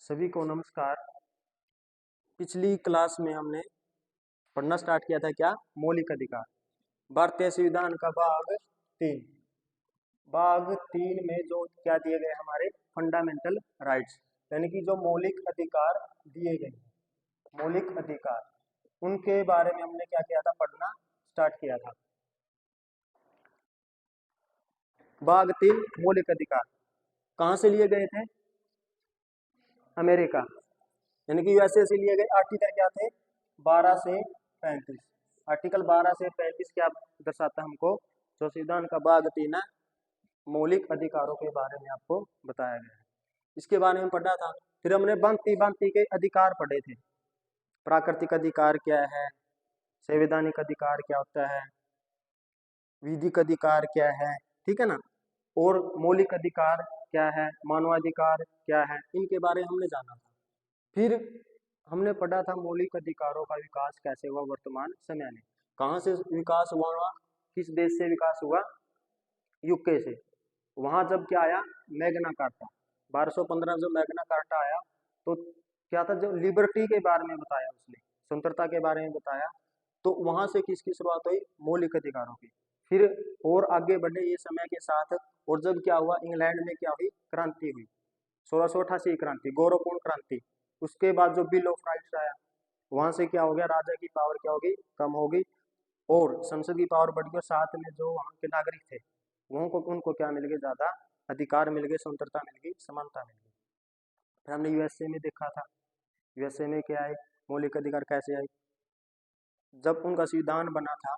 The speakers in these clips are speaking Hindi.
सभी को नमस्कार। पिछली क्लास में हमने पढ़ना स्टार्ट किया था क्या, मौलिक अधिकार। भारतीय संविधान का भाग 3 में जो क्या दिए गए हमारे फंडामेंटल राइट्स, यानी कि जो मौलिक अधिकार दिए गए मौलिक अधिकार, उनके बारे में हमने क्या किया था, पढ़ना स्टार्ट किया था। भाग 3 मौलिक अधिकार कहाँ से लिए गए थे? अमेरिका, यानी कि यूएसए से लिए गए। आर्टिकल क्या थे? 12 से 35। आर्टिकल 12 से 35 क्या दर्शाता हमको? जो संविधान का भाग 3 है, मौलिक अधिकारों के बारे में आपको बताया गया है। इसके बारे में पढ़ा था। फिर हमने भांति के अधिकार पढ़े थे। प्राकृतिक अधिकार क्या है, संवैधानिक अधिकार क्या होता है, विधिक अधिकार क्या है, ठीक है ना, और मौलिक अधिकार क्या है, मानवाधिकार क्या है, इनके बारे में हमने जाना था। फिर हमने पढ़ा था मौलिक अधिकारों का विकास कैसे हुआ वर्तमान समय में। कहाँ से विकास हुआ? किस देश से विकास हुआ? यूके से। वहां जब क्या आया, मैग्ना कार्टा, 1215 जो मैग्ना कार्टा आया, तो क्या था, जो लिबर्टी के बारे में बताया उसने, स्वतंत्रता के बारे में बताया। तो वहां से किसकी शुरुआत हुई? मौलिक अधिकारों की। फिर और आगे बढ़े ये समय के साथ, और जब क्या हुआ, इंग्लैंड में क्या हुई, क्रांति हुई, 1688 क्रांति, गौरवपूर्ण क्रांति। उसके बाद जो बिल ऑफ राइट्स आया, वहां से क्या हो गया, राजा की पावर क्या होगी, कम होगी, और संसद की पावर बढ़ गई। साथ में जो वहां के नागरिक थे उनको क्या मिल गए, ज्यादा अधिकार मिल गए, स्वतंत्रता मिल गई, समानता मिल गई। फिर हमने यूएसए में देखा था, यूएसए में क्या है, मौलिक अधिकार कैसे आए। जब उनका संविधान बना था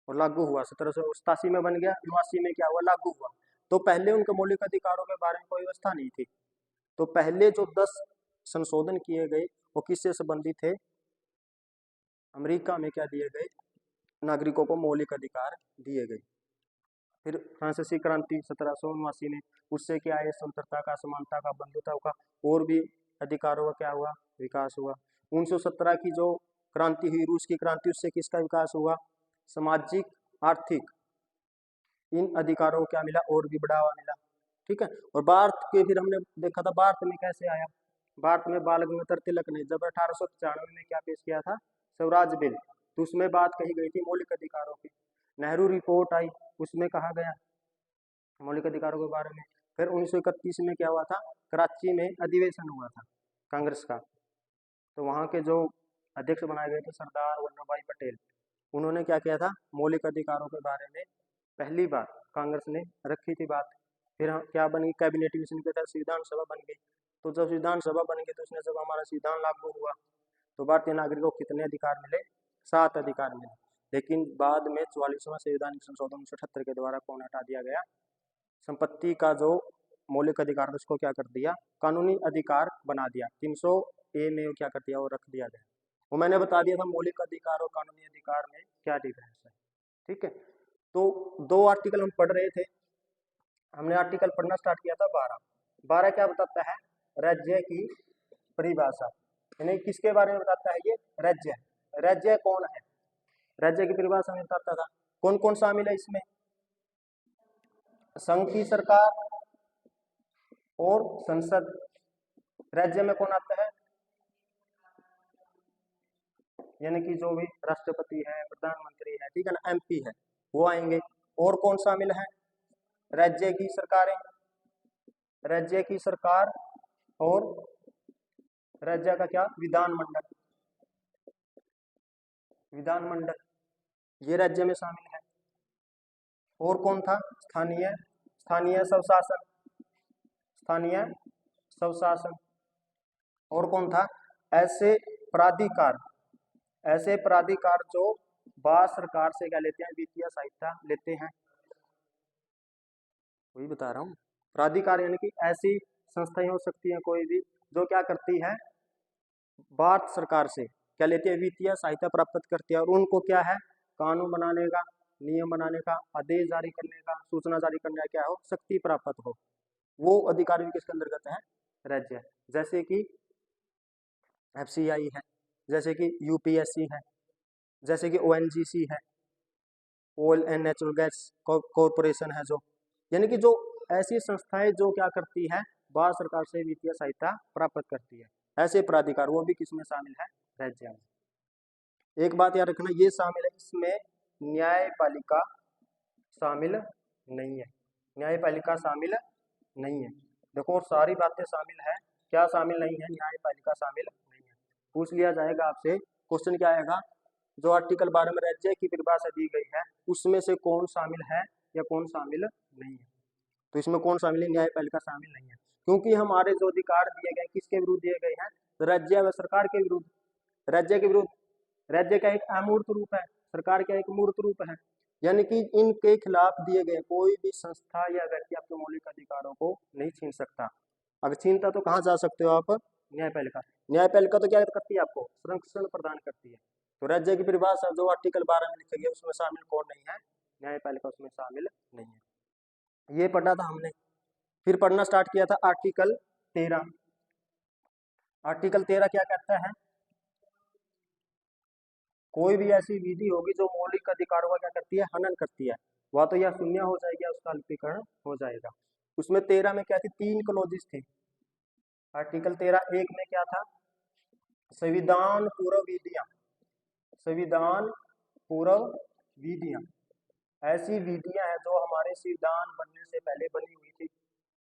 और लागू हुआ, 1787 में बन गया, 89 में क्या हुआ, लागू हुआ। तो पहले उनके मौलिक अधिकारों के बारे में कोई व्यवस्था नहीं थी। तो पहले जो 10 संशोधन किए गए वो किससे संबंधित थे? अमेरिका में क्या दिए गए, नागरिकों को मौलिक अधिकार दिए गए। फिर फ्रांसीसी क्रांति 1789 में, उससे क्या है, स्वतंत्रता का, समानता का, बंधुता का, और भी अधिकारों का क्या हुआ, विकास हुआ। 1917 की जो क्रांति हुई, रूस की क्रांति, उससे किसका विकास हुआ, सामाजिक, आर्थिक, इन अधिकारों को क्या मिला, और भी बढ़ावा मिला, ठीक है। और भारत के फिर हमने देखा था भारत में कैसे आया। भारत में बाल गंगाधर तिलक ने जब 1895 में क्या पेश किया था, स्वराज बिल, तो उसमें बात कही गई थी मौलिक अधिकारों की। नेहरू रिपोर्ट आई, उसमें कहा गया मौलिक अधिकारों के बारे में। फिर 1931 में क्या हुआ था, कराची में अधिवेशन हुआ था कांग्रेस का। तो वहाँ के जो अध्यक्ष बनाए गए थे सरदार वल्लभ भाई पटेल, उन्होंने क्या किया था, मौलिक अधिकारों के बारे में पहली बार कांग्रेस ने रखी थी बात। फिर क्या बनी, कैबिनेट मिशन के तहत संविधान सभा बन गई। तो जब संविधान सभा बन गई, तो उसने जब हमारा संविधान लागू हुआ, तो भारतीय नागरिकों को कितने अधिकार मिले? 7 अधिकार मिले। लेकिन बाद में 44वां संविधानिक संशोधन 1978 के द्वारा कौन हटा दिया गया, संपत्ति का जो मौलिक अधिकार उसको क्या कर दिया, कानूनी अधिकार बना दिया। 300A में क्या कर दिया, वो रख दिया गया। वो मैंने बता दिया था मौलिक अधिकार और कानूनी अधिकार में क्या डिफरेंस है, ठीक है। तो 2 आर्टिकल हम पढ़ रहे थे। हमने आर्टिकल पढ़ना स्टार्ट किया था 12 क्या बताता है, राज्य की परिभाषा, यानी किसके बारे में बताता है ये, राज्य। राज्य कौन है, राज्य की परिभाषा में बताता था। कौन कौन शामिल है इसमें? संघ की सरकार और संसद। राज्य में कौन आता है, यानी कि जो भी राष्ट्रपति है, प्रधानमंत्री है, ठीक है ना, एमपी है, वो आएंगे। और कौन शामिल है? राज्य की सरकारें, राज्य की सरकार, और राज्य का क्या, विधानमंडल, विधानमंडल ये राज्य में शामिल है। और कौन था? स्थानीय स्थानीय स्वशासन, स्थानीय स्वशासन। और कौन था? ऐसे प्राधिकार, ऐसे प्राधिकार जो भारत सरकार से क्या लेते हैं, वित्तीय सहायता लेते हैं। वही बता रहा हूँ, प्राधिकार यानी कि ऐसी संस्थाएं हो सकती हैं कोई भी जो क्या करती है, भारत सरकार से क्या लेती है, वित्तीय सहायता प्राप्त करती है। और उनको क्या है, कानून बनाने का, नियम बनाने का, आदेश जारी करने का, सूचना जारी करने का क्या हो, शक्ति प्राप्त हो। वो अधिकार भी किसके अंतर्गत है, राज्य। जैसे कि FCI है, जैसे कि UPSC है, जैसे कि ONGC है, oil and natural gas corporation है, जो यानी कि जो ऐसी संस्थाएं जो क्या करती है, भारत सरकार से वित्तीय सहायता प्राप्त करती है। ऐसे प्राधिकार वो भी किसमें शामिल है? राज्य में। एक बात याद रखना, ये शामिल है, इसमें न्यायपालिका शामिल नहीं है। न्यायपालिका शामिल नहीं है। देखो सारी बातें शामिल है, क्या शामिल नहीं है? न्यायपालिका शामिल नहीं है। पूछ लिया जाएगा आपसे, क्वेश्चन क्या आएगा? जो आर्टिकल 12 में राज्य की परिभाषा दी गई है उसमें से कौन शामिल है या कौन शामिल नहीं है? तो इसमें कौन शामिल है? न्यायपालिका शामिल नहीं है, क्योंकि हमारे जो अधिकार दिए गए किसके विरुद्ध दिए गए हैं? राज्य व सरकार के विरुद्ध। राज्य के विरुद्ध। राज्य का एक अमूर्त रूप है, सरकार का एक मूर्त रूप है, यानी कि इनके खिलाफ दिए गए कोई भी संस्था या व्यक्ति आपके मौलिक अधिकारों को नहीं छीन सकता। अगर छीनता तो कहाँ जा सकते हो आप? न्यायपालिका। न्यायपालिका तो क्या करती है? आपको संरक्षण प्रदान करती है। तो राज्य की परिभाषा जो आर्टिकल 12 में लिखी गई उसमें शामिल कौन नहीं है? न्यायपालिका उसमें शामिल नहीं है। ये पढ़ा था हमने। फिर पढ़ना स्टार्ट किया था आर्टिकल 13। आर्टिकल 13 क्या कहता है? कोई भी ऐसी विधि होगी जो मौलिक अधिकारों का क्या करती है? हनन करती है, वह तो यह शून्य हो जाएगी या उसका अल्पीकरण हो जाएगा। उसमें 13 में क्या थी? 3 क्लॉजेस थे। आर्टिकल 13 1 में क्या था? संविधान पूर्व विधियां। संविधान पूर्व विधियां ऐसी विधियां हैं जो हमारे संविधान बनने से पहले बनी हुई थी,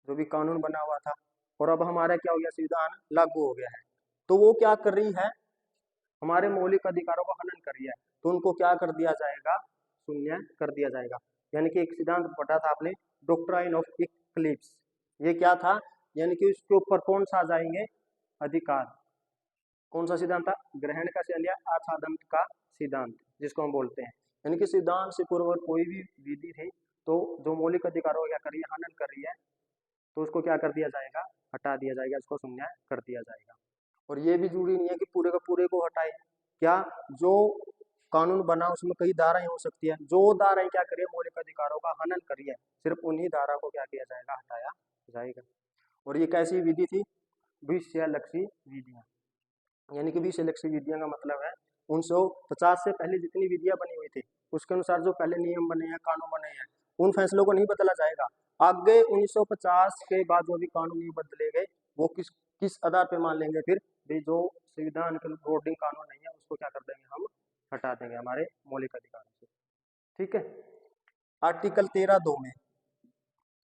जो भी कानून बना हुआ था, और अब हमारा क्या हो गया? संविधान लागू हो गया है। तो वो क्या कर रही है? हमारे मौलिक अधिकारों को हनन कर रही है, तो उनको क्या कर दिया जाएगा? शून्य कर दिया जाएगा। यानी कि एक सिद्धांत पढ़ा था आपने, डॉक्ट्राइन ऑफ इक्लिप्स। ये क्या था? यानी कि उसके ऊपर कौन सा आ जाएंगे? अधिकार। कौन सा सिद्धांत था? ग्रहण का सिद्धांत या आच्छादन का सिद्धांत जिसको हम बोलते हैं। यानी कि सिद्धांत से पूर्व कोई भी विधि थी तो जो मौलिक अधिकारों को क्या कर रही है? हनन कर रही है, तो उसको क्या कर दिया जाएगा? हटा दिया जाएगा, इसको शून्य कर दिया जाएगा। और ये भी जरूरी नहीं है कि पूरे का पूरे को हटाए। क्या जो कानून बना उसमें कई धाराएं हो सकती है, जो धाराएं क्या करिए? मौलिक अधिकारों का हनन करिए, सिर्फ उन्हीं धारा को क्या किया जाएगा? हटाया जाएगा। और ये कैसी विधि थी? विषयलक्षी विधियां। यानी कि विषयलक्षी विधियां का मतलब है 1950 से पहले जितनी विधियां बनी हुई थी उसके अनुसार जो पहले नियम बने हैं, कानून बने हैं, उन फैसलों को नहीं बदला जाएगा। आगे 1950 के बाद जो भी कानून नहीं बदले गए वो किस किस आधार पे मान लेंगे? फिर भी जो संविधान के बोर्डिंग कानून नहीं है उसको क्या कर देंगे? हम हटा देंगे हमारे मौलिक अधिकारों से। ठीक है। आर्टिकल 13(2) में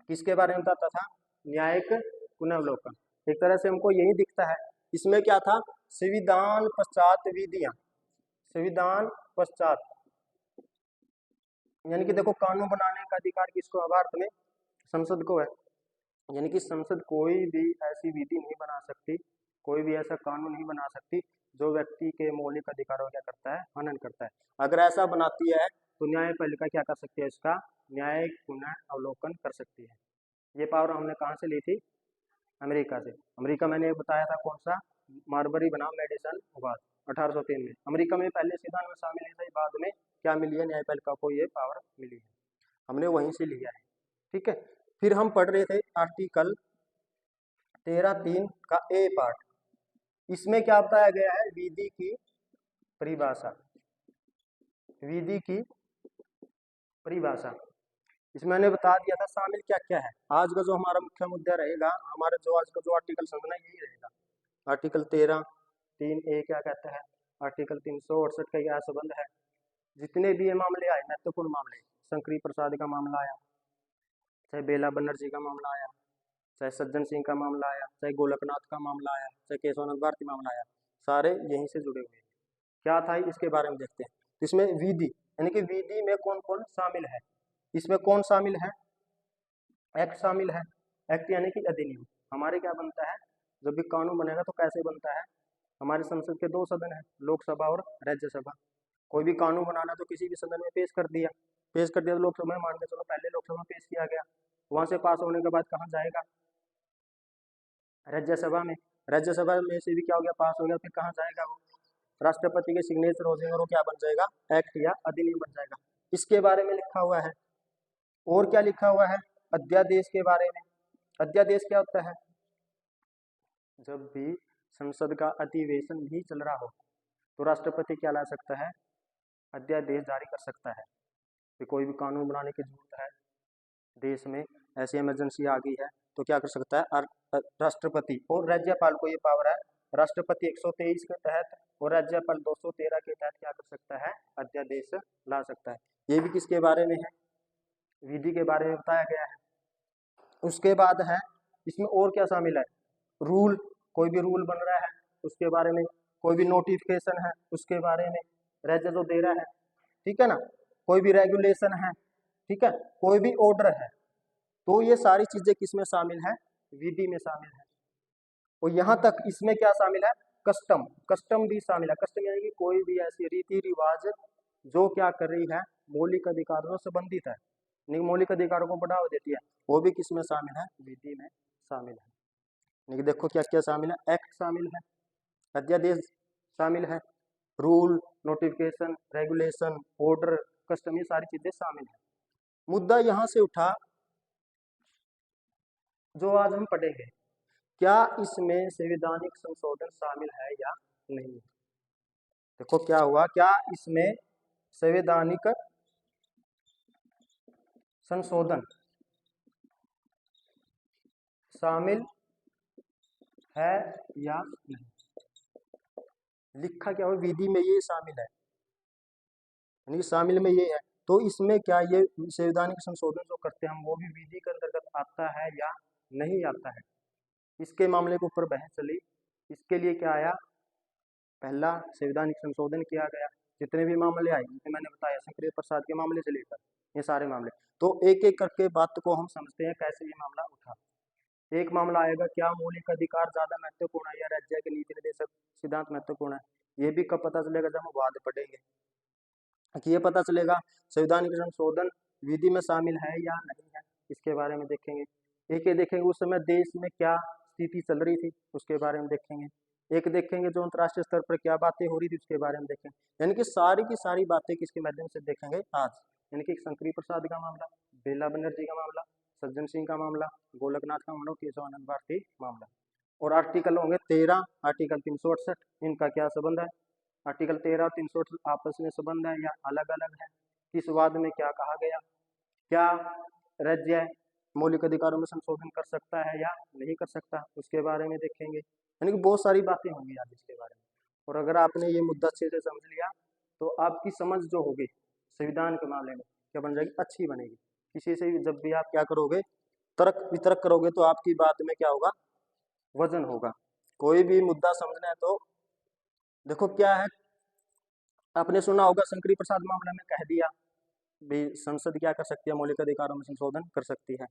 किसके बारे में बताता था? न्यायिक पुनर्वलोकन। एक तरह से हमको यही दिखता है। इसमें क्या था? संविधान पश्चात विधियां। संविधान पश्चात यानी कि देखो कानून बनाने का अधिकार किसको है? भारत में संसद को है। यानी कि संसद कोई भी ऐसी विधि नहीं बना सकती, कोई भी ऐसा कानून नहीं बना सकती जो व्यक्ति के मौलिक अधिकारों क्या करता है? हनन करता है। अगर ऐसा बनाती है तो न्यायपालिका क्या कर सकती है? इसका न्यायिक पुनः अवलोकन कर सकती है। ये पावर हमने कहाँ से ली थी? अमेरिका से। अमेरिका मैंने बताया था कौन सा? मार्बरी बनाम मेडिसन अवार्ड 1803 में। अमेरिका में पहले संविधान में शामिल है, बाद में क्या मिली है? न्यायपालिका को ये पावर मिली है, हमने वहीं से लिया है। ठीक है। फिर हम पढ़ रहे थे आर्टिकल 13(3) का ए पार्ट। इसमें क्या बताया गया है? विधि की परिभाषा। विधि की परिभाषा इसमें मैंने बता दिया था शामिल क्या क्या है। आज का जो हमारा मुख्य मुद्दा रहेगा, हमारा जो आज का जो आर्टिकल समझना यही रहेगा। आर्टिकल 13(3) क्या कहता है? आर्टिकल 368 का क्या संबंध है? जितने भी ये मामले आए महत्वपूर्ण मामले, शंकरी प्रसाद का मामला आया, चाहे बेला बनर्जी का मामला आया, चाहे सज्जन सिंह का मामला आया, चाहे गोलकनाथ का मामला आया, चाहे केशवनाथ भारती मामला आया, सारे यहीं से जुड़े हुए हैं। क्या था इसके बारे में देखते हैं। इसमें विधि यानी कि विधि में कौन कौन शामिल है? इसमें कौन शामिल है? एक्ट शामिल है। एक्ट यानी कि अधिनियम। हमारे क्या बनता है? जब भी कानून बनेगा तो कैसे बनता है? हमारे संसद के 2 सदन है, लोकसभा और राज्यसभा। कोई भी कानून बनाना तो किसी भी सदन में पेश कर दिया, तो लोकसभा में मान के चलो पहले लोकसभा में पेश किया गया, वहां से पास होने के बाद कहाँ जाएगा? राज्यसभा में। राज्यसभा में से भी क्या हो गया? पास हो गया, फिर कहाँ जाएगा? वो राष्ट्रपति के सिग्नेचर हो जाएंगे और वो क्या बन जाएगा? एक्ट या अधिनियम बन जाएगा। इसके बारे में लिखा हुआ है। और क्या लिखा हुआ है? अध्यादेश के बारे में। अध्यादेश क्या होता है? जब भी संसद का अधिवेशन नहीं चल रहा हो तो राष्ट्रपति क्या ला सकता है? अध्यादेश जारी कर सकता है कि कोई भी कानून बनाने की जरूरत है, देश में ऐसी इमरजेंसी आ गई है तो क्या कर सकता है राष्ट्रपति, और राज्यपाल को ये पावर है, राष्ट्रपति 123 के तहत और राज्यपाल 213 के तहत क्या कर सकता है, अध्यादेश ला सकता है। ये भी किसके बारे में है, विधि के बारे में बताया गया है। उसके बाद है इसमें और क्या शामिल है, रूल, कोई भी रूल बन रहा है उसके बारे में, कोई भी नोटिफिकेशन है उसके बारे में, राज्य जो दे रहा है, ठीक है ना, कोई भी रेगुलेशन है, ठीक है, कोई भी ऑर्डर है, तो ये सारी चीजें किसमें शामिल है, विधि में शामिल है। और यहाँ तक इसमें क्या शामिल है, कस्टम, कस्टम भी शामिल है। कस्टम यानी कि कोई भी ऐसी रीति रिवाज जो क्या कर रही है, मौलिक अधिकारों से संबंधित है, मौलिक अधिकारों को बढ़ावा देती है, वो भी किसमें शामिल है, विधि में शामिल है। यानी देखो क्या क्या शामिल है, एक्ट शामिल है, अध्यादेश शामिल है, rule, notification, regulation, order, custom, ये सारी चीजें शामिल है। मुद्दा यहां से उठा जो आज हम पढ़ेंगे, क्या इसमें संवैधानिक संशोधन शामिल है या नहीं। देखो क्या हुआ, क्या इसमें संवैधानिक संशोधन शामिल है या नहीं। लिखा क्या हुआ, विधि में ये शामिल है, यानी शामिल में ये है, तो इसमें क्या ये संवैधानिक संशोधन जो करते हैं हम वो भी विधि के अंतर्गत आता है या नहीं आता है। इसके मामले के ऊपर बहस चली। इसके लिए क्या आया, पहला संवैधानिक संशोधन किया गया, जितने भी मामले आए, जैसे मैंने बताया शंकरेश प्रसाद के मामले से लेकर ये सारे मामले, तो एक एक करके बात को हम समझते हैं कैसे ये मामला उठा। एक मामला आएगा, क्या मौलिक अधिकार ज्यादा महत्वपूर्ण है या राज्य के नीति निर्देशक सिद्धांत महत्वपूर्ण है। ये भी कब पता चलेगा, जब हम बाद पढ़ेंगे कि ये पता चलेगा संवैधानिक संशोधन विधि में शामिल है या नहीं है, इसके बारे में देखेंगे। एक ये देखेंगे उस समय देश में क्या स्थिति चल रही थी, उसके बारे में देखेंगे। एक देखेंगे जो अंतर्राष्ट्रीय स्तर पर क्या बातें हो रही थी, उसके बारे में देखेंगे। यानी कि सारी की सारी बातें किसके माध्यम से देखेंगे आज, यानी कि शंकरी प्रसाद का मामला, बेला बनर्जी का मामला, सज्जन सिंह का मामला, गोलकनाथ का मामला, केशव आनंद भारती मामला। और आर्टिकल होंगे 13, आर्टिकल 368, इनका क्या संबंध है, आर्टिकल 13 और 368 आपस में संबंध है या अलग अलग है, किस वाद में क्या कहा गया, क्या राज्य मौलिक अधिकारों में संशोधन कर सकता है या नहीं कर सकता, उसके बारे में देखेंगे। यानी कि बहुत सारी बातें होंगी आज इसके बारे में। और अगर आपने ये मुद्दा अच्छे से समझ लिया तो आपकी समझ जो होगी संविधान के मामले में क्या बन जाएगी, अच्छी बनेगी। किसी से भी जब भी आप क्या करोगे, तर्क वितर्क करोगे तो आपकी बात में क्या होगा, वजन होगा। कोई भी मुद्दा समझना है तो देखो क्या है, आपने सुना होगा शंकरी प्रसाद मामले में कह दिया भी संसद क्या कर सकती है, मौलिक अधिकारों में संशोधन कर सकती है।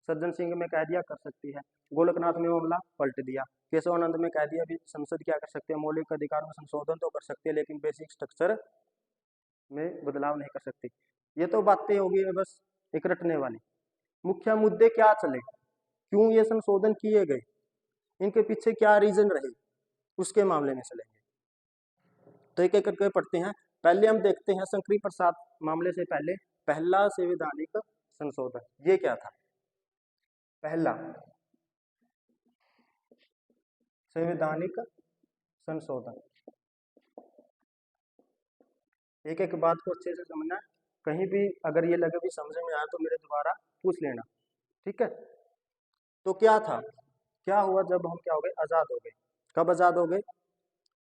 सज्जन सिंह में कह दिया कर सकती है। गोलकनाथ में मामला पलट दिया। केशवानंद में कह दिया भी संसद क्या कर सकती है, मौलिक अधिकारों में संशोधन तो कर सकती है लेकिन बेसिक स्ट्रक्चर में बदलाव नहीं कर सकती। ये तो बातें होगी बस एक रटने वाली। मुख्य मुद्दे क्या चले, क्यों ये संशोधन किए गए, इनके पीछे क्या रीजन रहे, उसके मामले में चलेंगे। तो एक एक करके पढ़ते हैं। पहले हम देखते हैं शंकरी प्रसाद मामले से पहले पहला संवैधानिक संशोधन ये क्या था। पहला संवैधानिक संशोधन, एक एक बात को अच्छे से समझना, कहीं भी अगर ये लगे भी समझ में आया तो मेरे द्वारा पूछ लेना, ठीक है। तो क्या था, क्या हुआ जब हम क्या हो गए, आजाद हो गए। कब आजाद हो गए,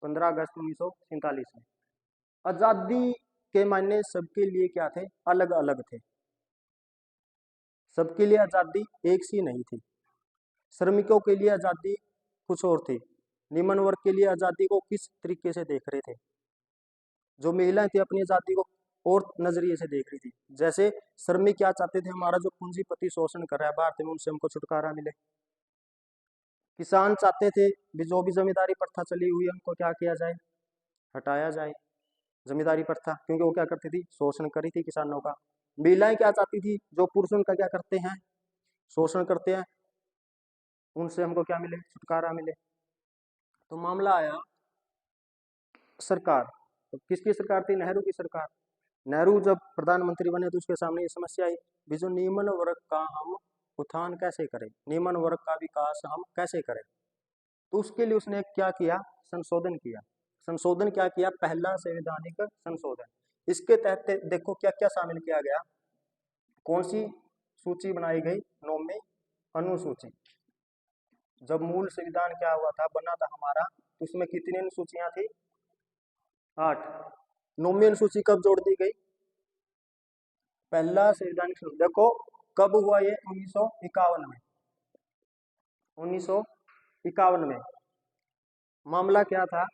15 अगस्त 1947 में। आजादी के मायने सबके लिए क्या थे, अलग अलग थे। सबके लिए आजादी एक सी नहीं थी। श्रमिकों के लिए आजादी कुछ और थी, निम्न वर्ग के लिए आजादी को किस तरीके से देख रहे थे, जो महिलाएं थी अपनी आजादी को और नजरिए से देख रही थी। जैसे श्रमिक क्या चाहते थे, हमारा जो पूंजीपति शोषण कर रहा है भारत में उनसे हमको छुटकारा मिले। किसान चाहते थे भी जो भी जमींदारी प्रथा चली हुई है उनको क्या किया जाए, हटाया जाए जमींदारी प्रथा, क्योंकि वो क्या करती थी, शोषण करी थी किसानों का। महिलाएं क्या चाहती थी, जो पुरुष उनका क्या करते हैं, शोषण करते हैं, उनसे हमको क्या मिले, छुटकारा मिले। तो मामला आया सरकार, तो किसकी सरकार थी, नेहरू की सरकार। नेहरू जब प्रधानमंत्री बने तो उसके सामने ये समस्या आई भी जो निम्न वर्ग का हम उत्थान कैसे करें, निम्न वर्ग का विकास हम कैसे करें। तो उसके लिए उसने क्या किया, संशोधन किया। संशोधन क्या किया, पहला संवैधानिक संशोधन। इसके तहत देखो क्या क्या शामिल किया गया, कौन सी सूची बनाई गई, 9वीं अनुसूची। जब मूल संविधान क्या हुआ था, बना था हमारा, तो उसमें कितनी अनुसूचियां थी? 8। नौवीं अनुसूची कब जोड़ दी गई? पहला संविधानिक देखो कब हुआ ये? 1951 में। 1951 में। मामला क्या था?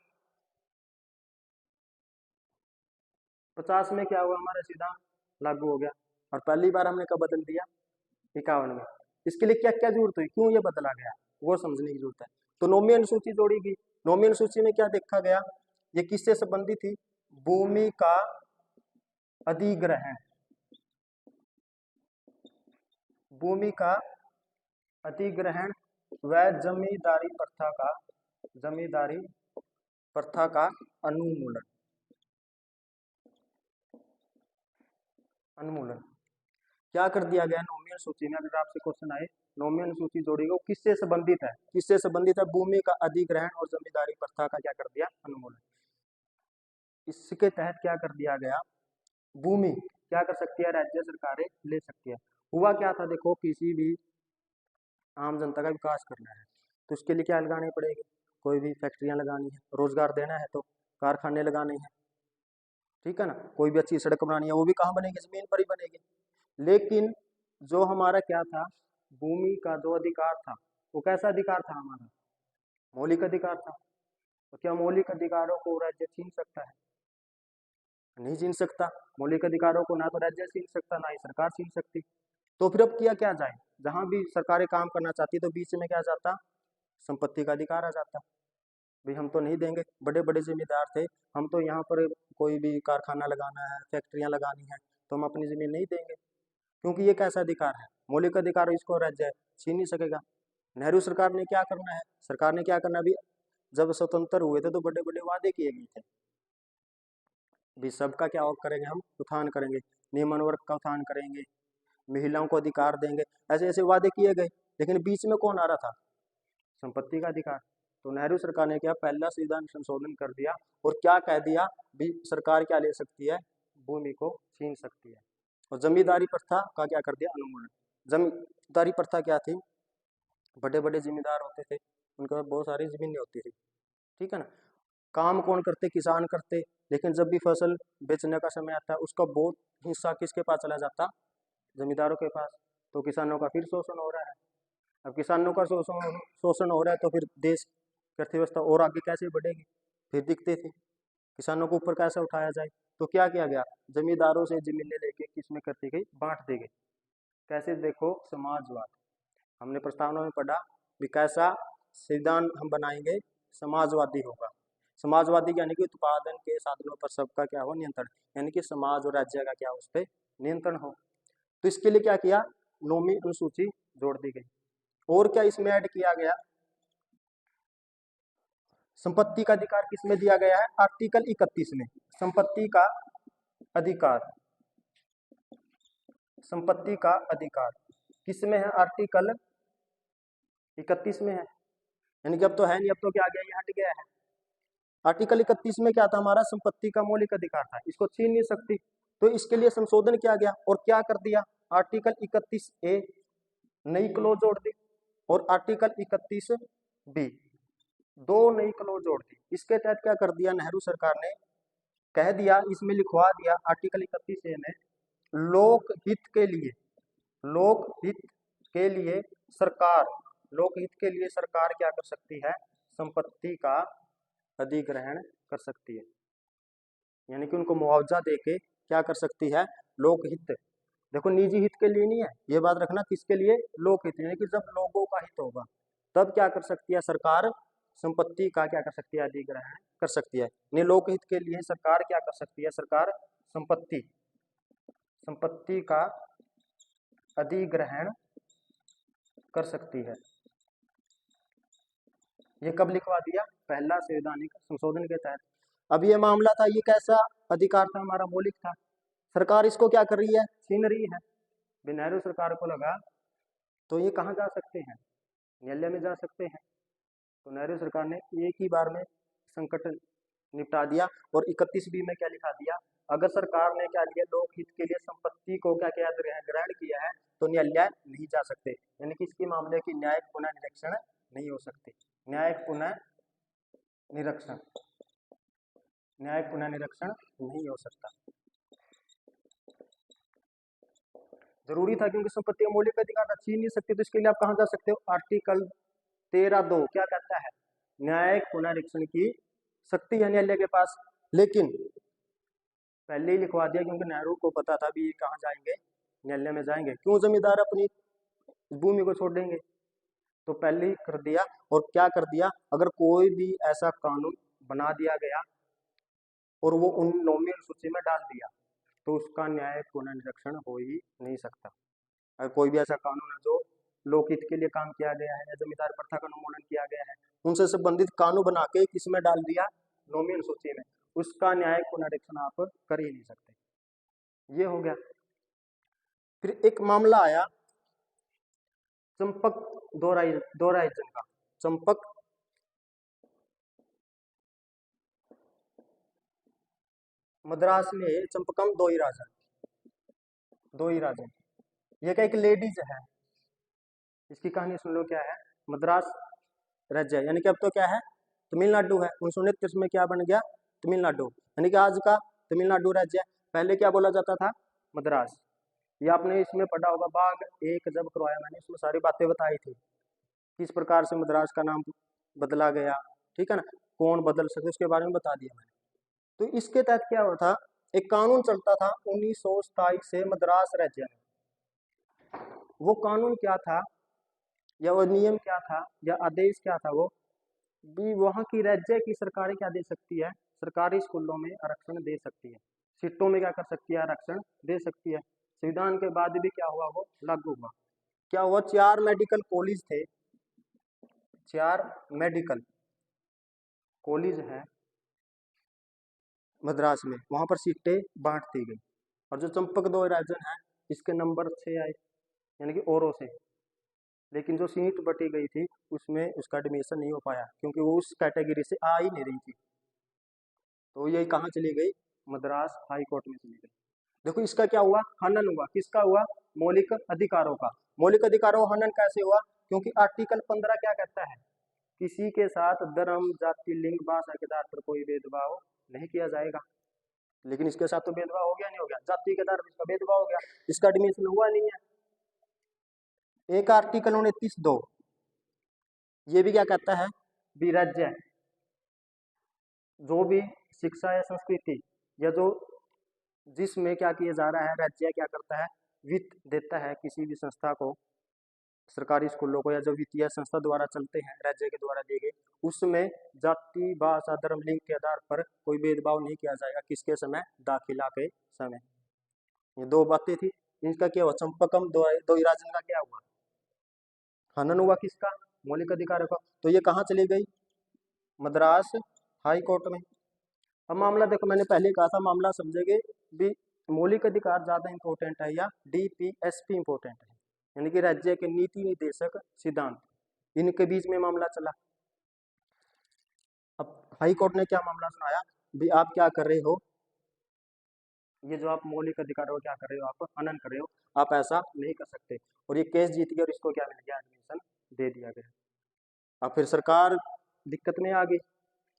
50 में क्या हुआ? हमारा संविधान लागू हो गया। और पहली बार हमने कब बदल दिया? 51 में। इसके लिए क्या क्या जरूरत हुई, क्यों ये बदला गया, वो समझने की जरूरत है। तो नौवीं अनुसूची जोड़ी गई। नौवीं अनुसूची में क्या देखा गया? ये किससे संबंधित थी? भूमि का अधिग्रहण। भूमि का अधिग्रहण व जमींदारी प्रथा का उन्मूलन क्या कर दिया गया नौवीं अनुसूची में? अगर आपसे क्वेश्चन आए, नौवीं अनुसूची जोड़ी गई, किससे संबंधित है? किससे संबंधित है? भूमि का अधिग्रहण और जमींदारी प्रथा का क्या कर दिया? उन्मूलन। इसके तहत क्या कर दिया गया? भूमि क्या कर सकती है? राज्य सरकारें ले सकती है। हुआ क्या था? देखो किसी भी आम जनता का विकास करना है तो उसके लिए क्या लगानी पड़ेगी? कोई भी फैक्ट्रियां लगानी है, रोजगार देना है तो कारखाने लगाने हैं, ठीक है ना। कोई भी अच्छी सड़क बनानी है, वो भी कहाँ बनेगी? जमीन पर ही बनेगी। लेकिन जो हमारा क्या था, भूमि का जो अधिकार था, वो कैसा अधिकार था? हमारा मौलिक अधिकार था। तो क्या मौलिक अधिकारों को राज्य छीन सकता है? नहीं छीन सकता। मौलिक अधिकारों को ना तो राज्य छीन सकता, ना ही सरकार छीन सकती। तो फिर अब किया क्या जाए? जहां भी सरकारें काम करना चाहती तो बीच में क्या जाता? संपत्ति का अधिकार आ जाता। भाई हम तो नहीं देंगे, बड़े बड़े जिम्मेदार थे, हम तो यहाँ पर कोई भी कारखाना लगाना है, फैक्ट्रियां लगानी है, तो हम अपनी जमीन नहीं देंगे, क्योंकि ये कैसा अधिकार है? मौलिक अधिकार, इसको राज्य छीन नहीं सकेगा। नेहरू सरकार ने क्या करना है? सरकार ने क्या करना? अभी जब स्वतंत्र हुए थे तो बड़े बड़े वादे किए गए थे, भी सबका क्या करेंगे? हम उत्थान करेंगे, निम्न वर्ग का उत्थान करेंगे, महिलाओं को अधिकार देंगे, ऐसे ऐसे वादे किए गए। लेकिन बीच में कौन आ रहा था? संपत्ति का अधिकार। तो नेहरू सरकार ने क्या? पहला संविधान संशोधन कर दिया और क्या कह दिया? भी सरकार क्या ले सकती है? भूमि को छीन सकती है। और जमींदारी प्रथा का क्या कर दिया? उन्मूलन। जमींदारी प्रथा क्या थी? बड़े बड़े जिम्मेदार होते थे, उनके पास बहुत सारी जमीनें होती थी, ठीक है ना। काम कौन करते? किसान करते। लेकिन जब भी फसल बेचने का समय आता है, उसका बहुत हिस्सा किसके पास चला जाता? जमींदारों के पास। तो किसानों का फिर शोषण हो रहा है। अब किसानों का शोषण हो रहा है तो फिर देश की अर्थव्यवस्था और आगे कैसे बढ़ेगी? फिर दिखते थे किसानों को ऊपर कैसे उठाया जाए। तो क्या किया गया? जमींदारों से जमीनें लेके किसमें करती गई? बांट दी गई। कैसे? देखो समाजवाद, हमने प्रस्तावना में पढ़ा भी कैसा संविधान हम बनाएंगे? समाजवादी होगा। समाजवादी यानी कि उत्पादन के साधनों पर सबका क्या हो? नियंत्रण, यानी कि समाज और राज्य का क्या उस पर नियंत्रण हो। तो इसके लिए क्या किया? नौवीं अनुसूची जोड़ दी गई। और क्या इसमें ऐड किया गया? संपत्ति का अधिकार किसमें दिया गया है? आर्टिकल 31 में। संपत्ति का अधिकार, संपत्ति का अधिकार किसमें है? आर्टिकल 31 में है। यानी कि अब तो है नहीं, अब तो क्या आ गया? ये हट गया है। आर्टिकल 31 में क्या था? हमारा संपत्ति का मौलिक अधिकार था, इसको छीन नहीं सकती। तो इसके लिए संशोधन किया गया और क्या कर दिया? आर्टिकल 31A नई क्लॉज जोड़ दी और आर्टिकल 31B दो नई क्लॉज जोड़ दी। इसके तहत क्या कर दिया नेहरू सरकार ने? कह दिया, इसमें लिखवा दिया आर्टिकल 31A में, लोकहित के लिए, लोकहित के लिए सरकार, लोकहित के लिए सरकार क्या कर सकती है? संपत्ति का अधिग्रहण कर सकती है। यानी कि उनको मुआवजा देके क्या कर सकती है? लोकहित। देखो निजी हित के लिए नहीं है, ये बात रखना, किसके लिए? लोकहित। यानी कि जब लोगों का हित होगा तब क्या कर सकती है सरकार? संपत्ति का क्या कर सकती है? अधिग्रहण कर सकती है। यानी लोकहित के लिए सरकार क्या कर सकती है? सरकार संपत्ति का अधिग्रहण कर सकती है। ये कब लिखवा दिया? पहला संवैधानिक संशोधन के तहत। अब ये मामला था, ये कैसा अधिकार था? हमारा मौलिक था। सरकार इसको क्या कर रही है? छीन रही है। नेहरू सरकार को लगा तो ये कहाँ जा सकते हैं? न्यायालय में जा सकते हैं। तो नेहरू सरकार ने एक ही बार में संकट निपटा दिया और 31B में क्या लिखा दिया? अगर सरकार ने क्या लिया? लोकहित के लिए संपत्ति को क्या किया? ग्रहण किया है तो न्यायालय नहीं जा सकते। यानी कि इसके मामले की न्यायिक पुनर्निरीक्षण नहीं हो सकती। न्यायिक पुनः निरीक्षण, न्यायिक पुनः निरीक्षण नहीं हो सकता। जरूरी था क्योंकि संपत्ति का मौलिक अधिकार था, छीन नहीं सकते, तो इसके लिए आप कहाँ जा सकते हो, आर्टिकल 13(2) क्या कहता है, न्यायिक पुनरीक्षण की शक्ति है न्यायालय के पास। लेकिन पहले ही लिखवा दिया क्योंकि नेहरू को पता था भी ये कहाँ जाएंगे, न्यायालय में जाएंगे, क्यों जमींदार अपनी भूमि को छोड़ देंगे, तो पहले ही कर दिया। और क्या कर दिया, अगर कोई भी ऐसा कानून बना दिया गया और वो उन 9वीं अनुसूची में डाल दिया तो उसका न्यायिक पुनर्निरीक्षण हो ही नहीं सकता। अगर कोई भी ऐसा कानून है जो लोकहित के लिए काम किया गया है या जमींदार प्रथा का उन्मूलन किया गया है, उनसे संबंधित कानून बना के किसमें डाल दिया, 9वीं अनुसूची में, उसका न्यायिक पुनरीक्षण आप कर ही नहीं सकते। ये हो गया। फिर एक मामला आया चंपक दोहराइजन का, चंपक मद्रास में चंपकम दोई राजन, ये क्या एक लेडीज है, इसकी कहानी सुन लो क्या है। मद्रास राज्य यानी कि अब तो क्या है, तमिलनाडु है, 1929 में क्या बन गया, तमिलनाडु, यानी कि आज का तमिलनाडु राज्य है। पहले क्या बोला जाता था, मद्रास। ये आपने इसमें पढ़ा होगा, भाग 1 जब करवाया मैंने, इसमें सारी बातें बताई थी किस प्रकार से मद्रास का नाम बदला गया, ठीक है ना, कौन बदल सकते उसके बारे में बता दिया मैंने। तो इसके तहत क्या हुआ था, एक कानून चलता था 1927 से मद्रास राज्य में। वो कानून क्या था या वो नियम क्या था या आदेश क्या था, वो भी वहाँ की राज्य की सरकारें क्या दे सकती है, सरकारी स्कूलों में आरक्षण दे सकती है, सीटों में क्या कर सकती है, आरक्षण दे सकती है। संविधान के बाद भी क्या हुआ, वो लागू हुआ। क्या हुआ, 4 मेडिकल कॉलेज थे, 4 मेडिकल कॉलेज है मद्रास में, वहां पर सीटें बांट दी गई। और जो चंपक दोहराइजन है इसके नंबर 6 आए, यानी कि औरों से। लेकिन जो सीट बटी गई थी उसमें उसका एडमिशन नहीं हो पाया क्योंकि वो उस कैटेगरी से आ ही नहीं रही थी, तो ये कहाँ चली गई, मद्रास हाई कोर्ट में चली गई। देखो इसका क्या हुआ, हनन हुआ, किसका हुआ, मौलिक अधिकारों का। मौलिक अधिकारों का हनन कैसे हुआ, क्योंकि आर्टिकल 15 क्या कहता है, किसी के साथ धर्म, जाति, लिंग, भाषा के आधार पर कोई भेदभाव नहीं किया जाएगा। लेकिन इसके साथ तो भेदभाव हो गया, नहीं हो गया, जाति के आधार पर इसका भेदभाव हो गया, इसका एडमिशन हुआ नहीं है। एक आर्टिकल 29(2) ये भी क्या कहता है, भी राज्य जो भी शिक्षा या संस्कृति या जो जिसमें क्या किया जा रहा है, राज्य क्या करता है, वित्त देता है किसी भी संस्था को, सरकारी स्कूलों को, या जो वित्तीय संस्था द्वारा चलते हैं राज्य के द्वारा दिए गए, उसमें जाति, भाषा, धर्म, लिंग के आधार पर कोई भेदभाव नहीं किया जाएगा, किसके समय, दाखिला के समय। ये 2 बातें थी, इनका क्या हुआ, चंपकम दोहराइजन का क्या हुआ, हनन हुआ, किसका, मौलिक अधिकारों का। तो ये कहाँ चली गई, मद्रास हाई कोर्ट में। अब मामला देखो, मैंने पहले कहा था मामला समझेंगे भी, मौलिक अधिकार ज्यादा इंपॉर्टेंट है या डीपीएसपी इंपॉर्टेंट है, यानी कि राज्य के नीति निर्देशक सिद्धांत, इनके बीच में मामला चला। अब हाई कोर्ट ने क्या मामला सुनाया, भी आप क्या कर रहे हो, ये जो आप मौलिक अधिकारों को क्या कर रहे हो, आप हनन कर रहे हो, आप ऐसा नहीं कर सकते। और ये केस जीत गया और इसको क्या मिल गया, एडमिशन दे दिया गया। अब फिर सरकार दिक्कत में आ गई,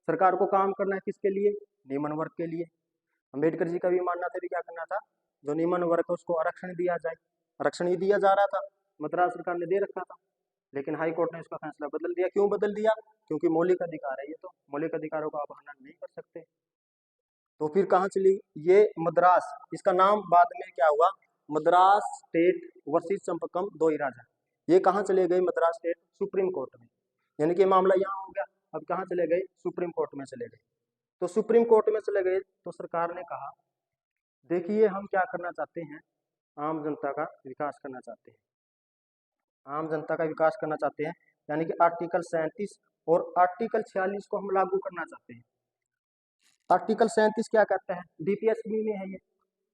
सरकार को काम करना है किसके लिए, निम्न वर्ग के लिए। अम्बेडकर जी का भी मानना था भी क्या करना था, जो निम्न वर्ग है उसको आरक्षण दिया जाए, आरक्षण ही दिया जा रहा था, मद्रास सरकार ने दे रखा था। लेकिन हाई कोर्ट ने उसका फैसला बदल दिया, क्यों बदल दिया, क्योंकि मौलिक अधिकार है ये, तो मौलिक अधिकारों का आप हनन नहीं कर सकते। तो फिर कहाँ चली ये, मद्रास, इसका नाम बाद में क्या हुआ, मद्रास स्टेट वर्सेस चंपकम दोहराइजन, ये कहाँ चले गए, मद्रास स्टेट सुप्रीम कोर्ट में, यानी कि मामला यहाँ हो गया। अब कहाँ चले गए, सुप्रीम कोर्ट में चले गए। तो सुप्रीम कोर्ट में चले गए तो सरकार ने कहा, देखिए हम क्या करना चाहते हैं, आम जनता का विकास करना चाहते हैं, आम जनता का विकास करना चाहते हैं, यानी कि आर्टिकल 37 और आर्टिकल 46 को हम लागू करना चाहते हैं। आर्टिकल 37 क्या कहता है, डीपीएसबी में है ये,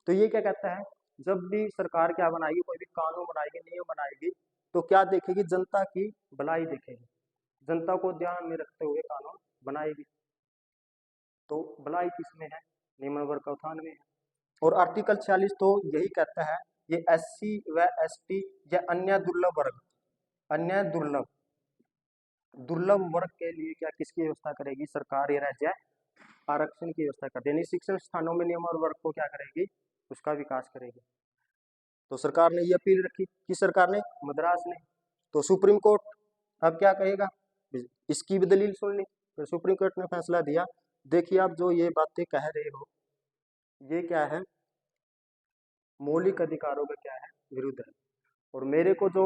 तो ये क्या कहता है, जब भी सरकार क्या बनाएगी, कोई भी कानून बनाएगी, नियम बनाएगी, तो क्या देखेगी, जनता की भलाई देखेगी, जनता को ध्यान में रखते हुए कानून बनाएगी। तो भलाई किसमें है, निम्न वर्ग का उत्थान में है। और आर्टिकल 46 तो यही कहता है, ये SC व ST या अन्य दुर्लभ वर्ग, अन्य दुर्लभ दुर्लभ वर्ग के लिए क्या किसकी व्यवस्था करेगी? सरकार या राज्य आरक्षण की व्यवस्था करती है, यानी शिक्षण स्थानों में नियम और वर्ग को क्या करेगी? उसका विकास करेगी। तो सरकार ने ये अपील रखी, किस सरकार ने? मद्रास ने। तो सुप्रीम कोर्ट अब क्या कहेगा? इसकी भी दलील सुन ली। तो सुप्रीम कोर्ट ने फैसला दिया, देखिए आप जो ये बातें कह रहे हो ये क्या है? मौलिक अधिकारों का क्या है? विरुद्ध है। और मेरे को जो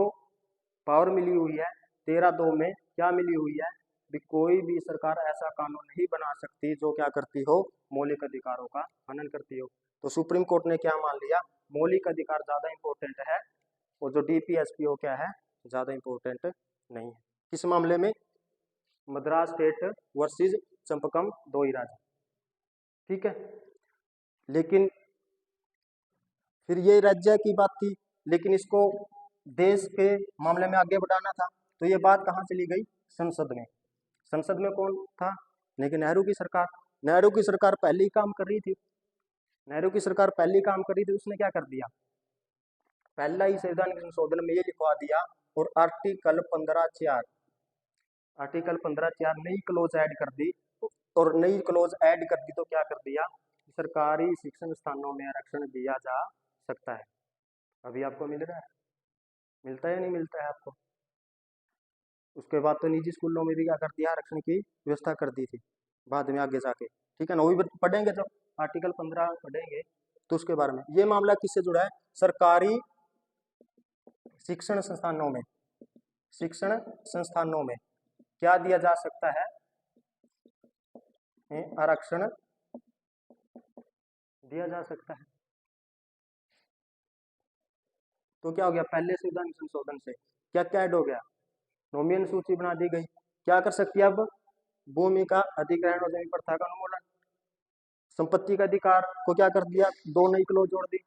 पावर मिली हुई है 13(2) में, क्या मिली हुई है? भी कोई भी सरकार ऐसा कानून नहीं बना सकती जो क्या करती हो? मौलिक अधिकारों का हनन करती हो। तो सुप्रीम कोर्ट ने क्या मान लिया? मौलिक अधिकार ज्यादा इंपॉर्टेंट है और जो डीपीएसपी हो क्या है? ज्यादा इंपॉर्टेंट नहीं है। किस मामले में? मद्रास स्टेट वर्सेस चंपकम दोई राजा। ठीक है, लेकिन फिर ये राज्य की बात थी, लेकिन इसको देश के मामले में आगे बढ़ाना था। तो ये बात कहाँ चली गई? संसद में। संसद में कौन था? लेकिन नेहरू की सरकार। नेहरू की सरकार पहले ही काम कर रही थी। नेहरू की सरकार पहले ही काम कर रही थी, उसने क्या कर दिया? पहला ही संविधान के संशोधन में ये लिखवा दिया और आर्टिकल 15(4) आर्टिकल 15(4) नई क्लोज ऐड कर दी। और नई क्लोज ऐड कर दी तो क्या कर दिया? सरकारी शिक्षण स्थानों में आरक्षण दिया जा सकता है। अभी आपको मिल रहा है? मिलता है या नहीं मिलता है आपको? उसके बाद तो निजी स्कूलों में भी क्या कर दिया? आरक्षण की व्यवस्था कर दी थी बाद में आगे जाके। ठीक है ना, वो भी पढ़ेंगे जब आर्टिकल 15 पढ़ेंगे तो उसके बारे में। ये मामला किससे जुड़ा है? सरकारी शिक्षण संस्थानों में, शिक्षण संस्थानों में क्या दिया जा सकता है? आरक्षण दिया जा सकता है। तो क्या हो गया? पहले संविधान संशोधन से क्या क्या ऐड हो गया? नोमियन सूची बना दी गई। क्या कर सकती है अब? भूमि का अधिग्रहण और जमीन प्रथा का उन्मूलन। संपत्ति का अधिकार को क्या कर दिया? 2 नई क्लोज जोड़ दी,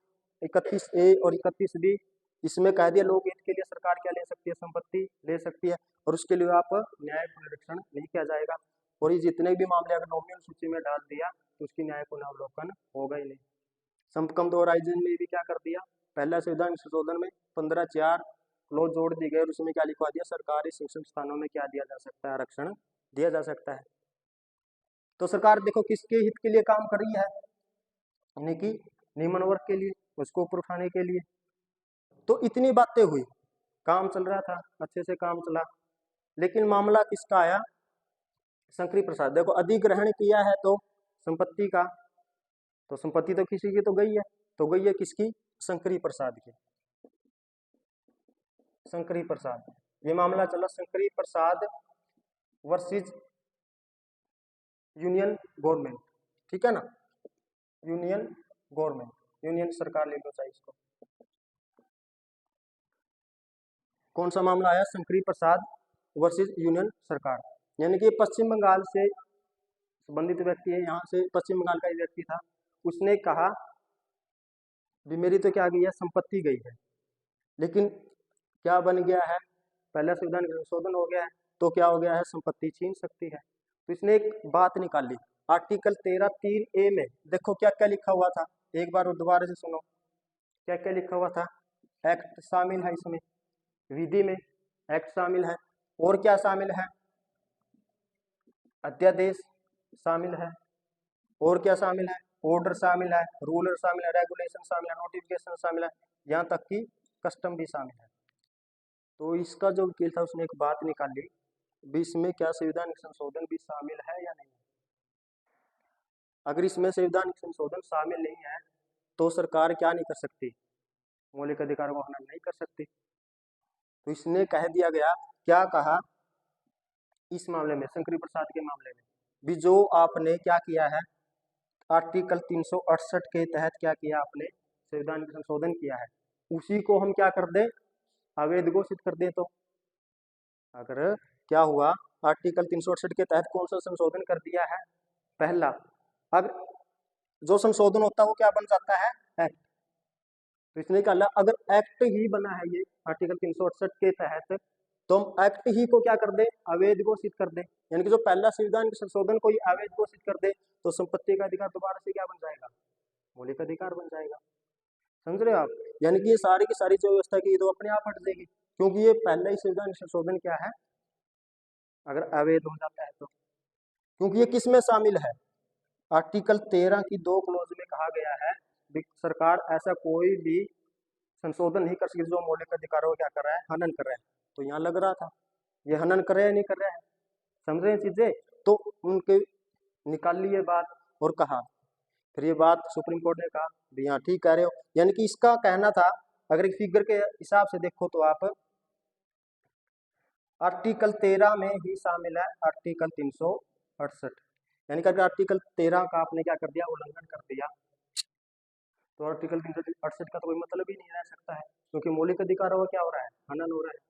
31A और 31B। इसमें कह दिया लोक हित के लिए सरकार क्या ले सकती है? संपत्ति ले सकती है और उसके लिए आप न्याय पुनरीक्षण नहीं किया जाएगा। और ये जितने भी मामले अगर नोमियल सूची में डाल दिया तो उसकी न्याय पुनर्वलोकन होगा ही नहीं। संपकम दो राइजन में भी क्या कर दिया? पहला संविधान संशोधन में 15(4) क्लोज जोड़ दी गई और उसमें क्या लिखवा दिया? सरकारी शिक्षण स्थानों में क्या दिया जा सकता है? आरक्षण दिया जा सकता है। तो सरकार देखो किसके हित के लिए काम कर रही है? यानी कि निम्न वर्ग के लिए, उसको ऊपर उठाने के लिए। तो इतनी बातें हुई, काम चल रहा था, अच्छे से काम चला। लेकिन मामला किसका आया? शंकरी प्रसाद। देखो अधिग्रहण किया है तो संपत्ति का, तो संपत्ति तो किसी की तो गई है, तो गई है किसकी? शंकरी प्रसाद की। शंकरी प्रसाद, ये मामला चला शंकरी प्रसाद वर्सेस यूनियन गवर्नमेंट। ठीक है ना, यूनियन गवर्नमेंट, यूनियन सरकार ले लो चाहिए इसको। कौन सा मामला आया? शंकरी प्रसाद वर्सेस यूनियन सरकार। यानी कि पश्चिम बंगाल से संबंधित व्यक्ति है, यहाँ से पश्चिम बंगाल का एक व्यक्ति था, उसने कहा भी मेरी तो क्या गई है? संपत्ति गई है। लेकिन क्या बन गया है? पहला संविधान संशोधन हो गया है तो क्या हो गया है? संपत्ति छीन सकती है। तो इसने एक बात निकाली आर्टिकल 13(3)A में। देखो क्या क्या लिखा हुआ था, एक बार दोबारा से सुनो क्या क्या लिखा हुआ था। एक्ट शामिल है इसमें, विधि में एक्ट शामिल है, और क्या शामिल है? अध्यादेश शामिल है, और क्या शामिल है? ऑर्डर शामिल है, रूलर शामिल है, रेगुलेशन शामिल है, नोटिफिकेशन शामिल है, यहाँ तक कि कस्टम भी शामिल है। तो इसका जो वकील था उसने एक बात निकाली भी इसमें क्या संविधान संशोधन भी शामिल है या नहीं। अगर इसमें संविधान संशोधन शामिल नहीं है तो सरकार क्या नहीं कर सकती? मौलिक अधिकारों का हनन नहीं कर सकती। तो इसने कह दिया गया, क्या कहा इस मामले में? शंकरी प्रसाद के मामले में भी जो आपने क्या किया है? आर्टिकल 368 के तहत क्या किया आपने? संविधान संशोधन किया है, उसी को हम क्या कर दें? अवैध घोषित कर दें। तो अगर क्या हुआ? आर्टिकल 368 के तहत कौन सा संशोधन कर दिया है? पहला, अब जो संशोधन होता है वो क्या बन जाता है? एक्ट। तो इसने कहा अगर एक्ट ही बना है ये आर्टिकल 368 के तहत, तो हम एक्ट ही को क्या कर दे? अवैध घोषित कर दे। यानी कि जो पहला संविधान के संशोधन को ही अवैध घोषित कर दे तो संपत्ति का अधिकार दोबारा से क्या बन जाएगा? मौलिक अधिकार बन जाएगा। समझ रहे हो आप? यानी कि ये सारी की सारी जो व्यवस्था की तो अपने आप हट जाएगी, क्योंकि ये पहला ही संविधान संशोधन क्या है? अगर अवैध हो जाता है तो, क्योंकि ये किस में शामिल है, आर्टिकल 13 की 2 क्लोज में कहा गया है भी सरकार ऐसा कोई भी संशोधन नहीं कर सकती जो मौलिक अधिकारों को क्या कर रहा है, हनन कर रहा है। तो यहाँ लग रहा था ये हनन कर रहा है नहीं कर रहा है, समझ रहे हैं चीजें। तो उनके निकाल लिए बात और कहा, फिर ये बात सुप्रीम कोर्ट ने कहा भी हाँ ठीक कह रहे हो। यानी कि इसका कहना था, अगर एक फिगर के हिसाब से देखो तो आप आर्टिकल 13 में ही शामिल है आर्टिकल 368, यानी कि अगर आर्टिकल 13 का आपने क्या कर दिया, उल्लंघन कर दिया, तो आर्टिकल 368 का तो कोई मतलब ही नहीं रह सकता है, क्योंकि मौलिक अधिकारों का क्या हो रहा है, हनन हो रहा है।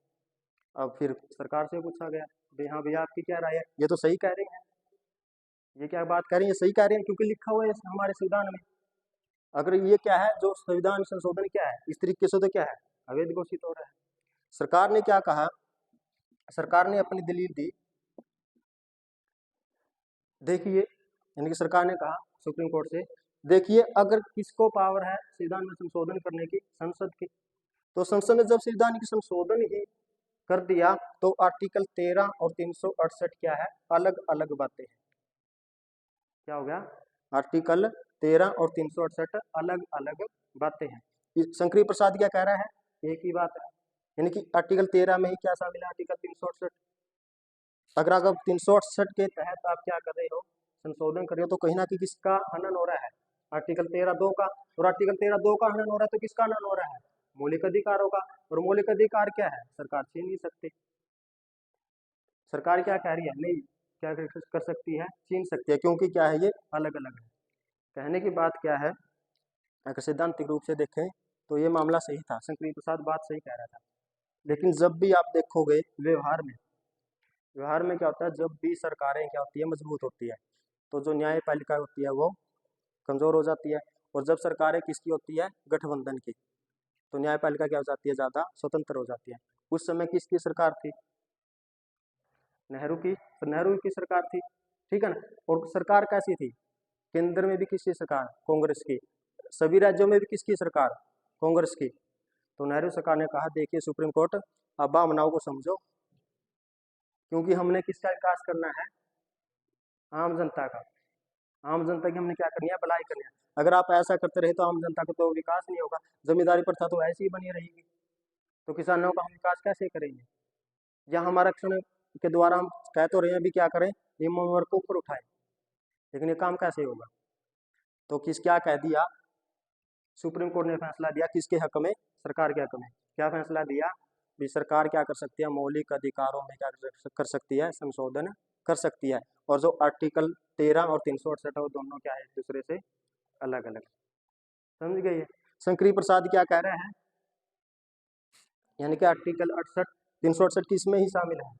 अब फिर सरकार से पूछा गया भाई हाँ भैया आपकी क्या राय है, ये तो सही कह रही है, ये क्या बात कह रही है, सही कह रही है, क्योंकि लिखा हुआ है हमारे संविधान में। अगर ये क्या है, जो संविधान संशोधन क्या है, इस तरीके से तो क्या है, अवैध घोषित हो रहा है। सरकार ने क्या कहा, सरकार ने अपनी दलील दी, देखिए, यानी कि सरकार ने कहा सुप्रीम कोर्ट से, देखिए अगर किसको पावर है संविधान में संशोधन करने की, संसद की, तो संसद ने जब संविधान की संशोधन ही कर दिया तो आर्टिकल 13 और 368 क्या है, अलग अलग बातें हैं। क्या हो गया, आर्टिकल 13 और 368 अलग अलग बातें हैं। शंकरी प्रसाद क्या कह रहा है, एक ही बात है, यानी कि आर्टिकल 13 में ही क्या शामिल है, आर्टिकल 368। अगर आप 368 के तहत आप क्या कर रहे हो, संशोधन कर रहे हो, तो कहीं ना कहीं किसका हनन हो रहा है, आर्टिकल 13(2) का। और आर्टिकल 13(2) का हनन हो रहा है तो किसका हनन हो रहा है, मौलिक अधिकारों का। और मौलिक अधिकार क्या है, सरकार छीन नहीं सकती। सरकार क्या कह रही है, नहीं क्या कर सकती है, छीन सकती है, क्योंकि क्या है, ये अलग अलग है। कहने की बात क्या है, अगर सैद्धांतिक रूप से देखें तो ये मामला सही था, शंकरी प्रसाद बात सही कह रहा था। लेकिन जब भी आप देखोगे व्यवहार में क्या होता है, जब भी सरकारें क्या होती है, मजबूत होती है, तो जो न्यायपालिका होती है वो कमजोर हो जाती है। और जब सरकारें किसकी होती है, गठबंधन की, तो न्यायपालिका क्या हो जाती है, ज्यादा स्वतंत्र हो जाती है। उस समय किसकी सरकार थी, नेहरू की, तो नेहरू की सरकार थी, ठीक है ना। और सरकार कैसी थी, केंद्र में भी किसकी सरकार, कांग्रेस की, सभी राज्यों में भी किसकी सरकार, कांग्रेस की। तो नेहरू सरकार ने कहा देखिए सुप्रीम कोर्ट, अब भावनाओं को समझो, क्योंकि हमने किसका विकास करना है, आम जनता का, आम जनता की हमने क्या करनी है, भलाई करनी है। अगर आप ऐसा करते रहे तो आम जनता का तो विकास नहीं होगा, जमींदारी प्रथा तो ऐसी ही बनी रहेगी, तो किसानों का हम विकास कैसे करेंगे। या हम आरक्षण के द्वारा हम कह तो रहे हैं, अभी क्या करें, नियमों वर्ग को ऊपर उठाए, लेकिन ये काम कैसे होगा। तो किस क्या कह दिया, सुप्रीम कोर्ट ने फैसला दिया किसके हक में, सरकार के हक में। क्या फैसला दिया, भी सरकार क्या कर सकती है, मौलिक अधिकारों में क्या कर सकती है, संशोधन कर सकती है। और जो आर्टिकल 13 और 368 वो दोनों क्या है, एक दूसरे से अलग अलग, समझ गए। शंकरी प्रसाद क्या कह रहे हैं, यानी कि आर्टिकल 68 368 किस में ही शामिल है,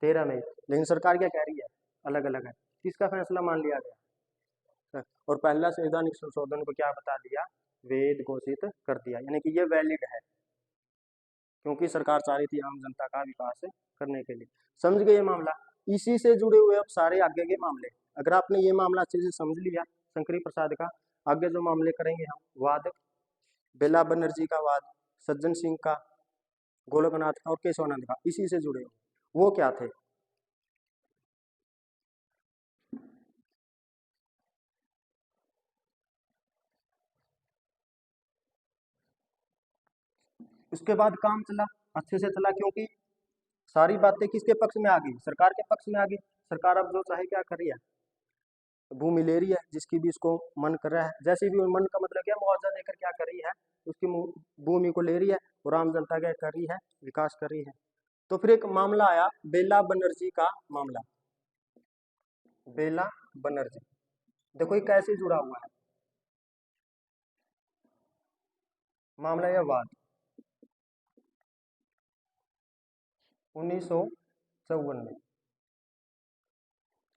13 में, लेकिन सरकार क्या कह रही है, अलग अलग है। किसका फैसला मान लिया गया, और पहला संवैधानिक संशोधन को क्या बता दिया, वैध घोषित कर दिया, यानी कि ये वैलिड है, क्योंकि सरकार चाह रही थी आम जनता का विकास करने के लिए। समझ गए ये मामला। इसी से जुड़े हुए अब सारे आगे के मामले, अगर आपने ये मामला अच्छे से समझ लिया शंकरी प्रसाद का, आगे जो मामले करेंगे हम, वाद बेला बनर्जी का वाद, सज्जन सिंह का, गोलकनाथ का और केशवानंद का, इसी से जुड़े हुए, वो क्या थे, उसके बाद काम चला, अच्छे से चला, क्योंकि सारी बातें किसके पक्ष में आ गई, सरकार के पक्ष में आ गई। सरकार अब जो चाहे क्या कर रही है, भूमि ले रही है, जिसकी भी उसको मन कर रहा है, जैसे भी मन का मतलब क्या, मुआवजा देकर क्या कर रही है, उसकी भूमि को ले रही है और आम जनता क्या कर रही है, विकास कर रही है। तो फिर एक मामला आया बेला बनर्जी का मामला, बेला बनर्जी, देखो ये कैसे जुड़ा हुआ है मामला, यह वाद 1954 में,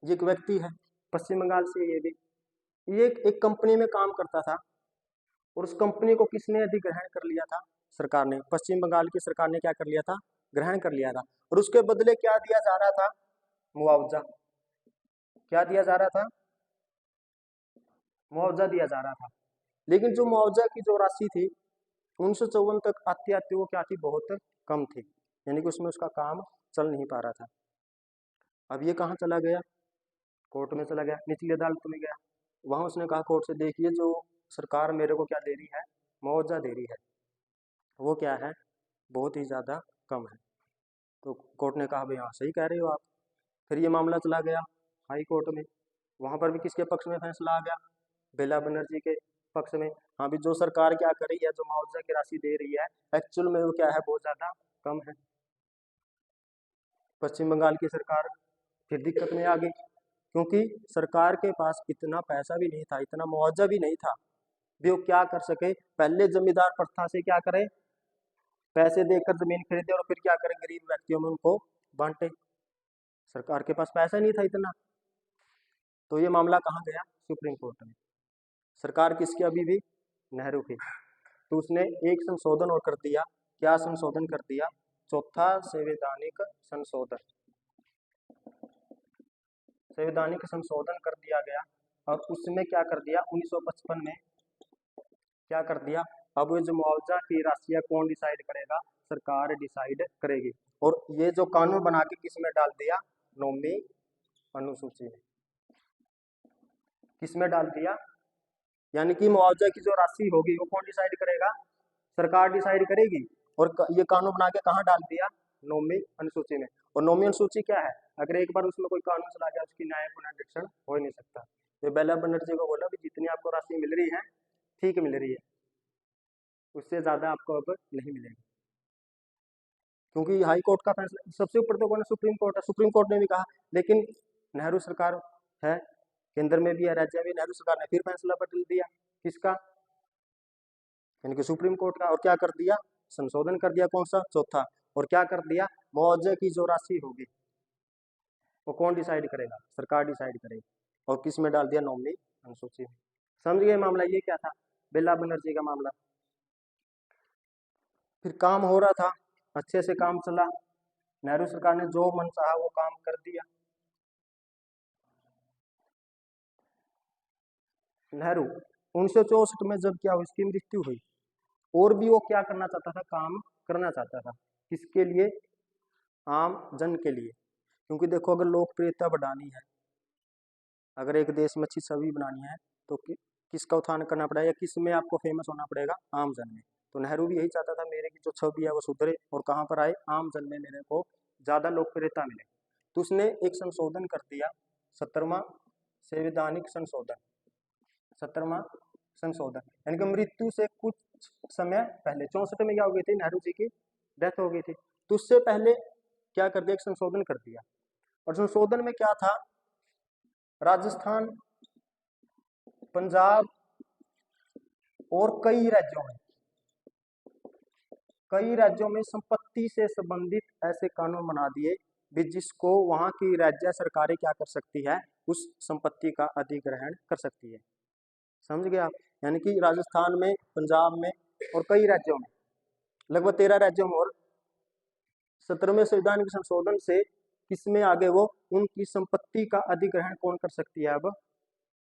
ये एक व्यक्ति है पश्चिम बंगाल से, ये भी, ये एक कंपनी में काम करता था, और उस कंपनी को किसने अधिग्रहण कर लिया था, सरकार ने, पश्चिम बंगाल की सरकार ने क्या कर लिया था, ग्रहण कर लिया था। और उसके बदले क्या दिया जा रहा था, मुआवजा, क्या दिया जा रहा था, मुआवजा दिया जा रहा था। लेकिन जो मुआवजा की जो राशि थी 1954 तक आती आती वो क्या थी, बहुत कम थी, यानी कि उसमें उसका काम चल नहीं पा रहा था। अब ये कहाँ चला गया, कोर्ट में चला गया, निचली अदालत में गया। वहाँ उसने कहा कोर्ट से, देखिए जो सरकार मेरे को क्या दे रही है, मुआवजा दे रही है, वो क्या है, बहुत ही ज़्यादा कम है। तो कोर्ट ने कहा भाई हाँ सही कह रहे हो आप। फिर ये मामला चला गया हाई कोर्ट में। वहाँ पर भी किसके पक्ष में फैसला आ गया, बेला बनर्जी के पक्ष में। हाँ भी जो सरकार क्या कर रही है, जो मुआवजा की राशि दे रही है, एक्चुअल में वो क्या है, बहुत ज़्यादा कम है। पश्चिम बंगाल की सरकार फिर दिक्कत में आ गई, क्योंकि सरकार के पास इतना पैसा भी नहीं था, इतना मुआवजा भी नहीं था भी वो क्या कर सके। पहले जमींदार प्रथा से क्या करे, पैसे देकर जमीन खरीदे और फिर क्या करें, गरीब व्यक्तियों में उनको बांटे। सरकार के पास पैसा नहीं था इतना। तो ये मामला कहाँ गया, सुप्रीम कोर्ट में। सरकार किसकी, अभी भी नेहरू की। तो उसने एक संशोधन और कर दिया, क्या संशोधन कर दिया, चौथा संवैधानिक संशोधन, संवैधानिक संशोधन कर दिया गया। और उसमें क्या कर दिया, 1955 में क्या कर दिया, अब ये जो मुआवजा की राशि है कौन डिसाइड करेगा, सरकार डिसाइड करेगी। और ये जो कानून बना के किसमें डाल दिया, 9वीं अनुसूची में। किसमें डाल दिया, यानी कि मुआवजा की जो राशि होगी वो कौन डिसाइड करेगा, सरकार डिसाइड करेगी। और ये कानून बना के कहाँ डाल दिया, 9वीं अनुसूची में। और 9वीं अनुसूची क्या है, अगर एक बार उसमें कोई कानून चला गया उसकी न्याय पुनरीक्षण हो ही नहीं सकता। ये बेला बनर्जी को बोला भी जितनी आपको राशि मिल रही है ठीक मिल रही है, उससे ज्यादा आपको अब नहीं मिलेगी। क्योंकि हाई कोर्ट का फैसला, सबसे ऊपर तो कौन है, सुप्रीम कोर्ट है। सुप्रीम कोर्ट ने भी कहा, लेकिन नेहरू सरकार है, केंद्र में भी है, राज्य में भी, नेहरू सरकार ने फिर फैसला बदल दिया। किसका, यानी कि सुप्रीम कोर्ट का। और क्या कर दिया, संशोधन कर दिया, कौन सा, चौथा। और क्या कर दिया, मुआवजे की जो राशि होगी वो कौन डिसाइड करेगा, सरकार डिसाइड करेगी। और किस में डाल दिया, 9वीं अनुसूची में। समझ गए मामला, ये क्या था, बेला बनर्जी का मामला। फिर काम हो रहा था, अच्छे से काम चला, नेहरू सरकार ने जो मन चाहा वो काम कर दिया। नेहरू 1964 में जब क्या हुई, उसकी मृत्यु हुई, और भी वो क्या करना चाहता था, काम करना चाहता था। किसके लिए, आम जन के लिए। क्योंकि देखो अगर लोकप्रियता बढ़ानी है, अगर एक देश में अच्छी छवि बनानी है, तो किसका उत्थान करना पड़ेगा, या किस में आपको फेमस होना पड़ेगा, आम जन में। तो नेहरू भी यही चाहता था, मेरे की जो छवि है वो सुधरे, और कहाँ पर आए, आम जन में मेरे को ज़्यादा लोकप्रियता मिले। तो उसने एक संशोधन कर दिया, 17वां संवैधानिक संशोधन, 17वां संशोधन। यानी कि मृत्यु से कुछ समय पहले, 64 में क्या हो गई थी, नेहरू जी की डेथ हो गई थी। तो उससे पहले क्या कर दिया, एक संशोधन कर दिया। और संशोधन में क्या था, राजस्थान, पंजाब और कई राज्यों में संपत्ति से संबंधित ऐसे कानून बना दिए भी जिसको वहां की राज्य सरकारें क्या कर सकती है, उस संपत्ति का अधिग्रहण कर सकती है। समझ गए आप, यानी कि राजस्थान में, पंजाब में और कई राज्यों में, लगभग 13 राज्यों में। और 17वें संविधान के संशोधन से किसमें आगे, वो उनकी संपत्ति का अधिग्रहण कौन कर सकती है, अब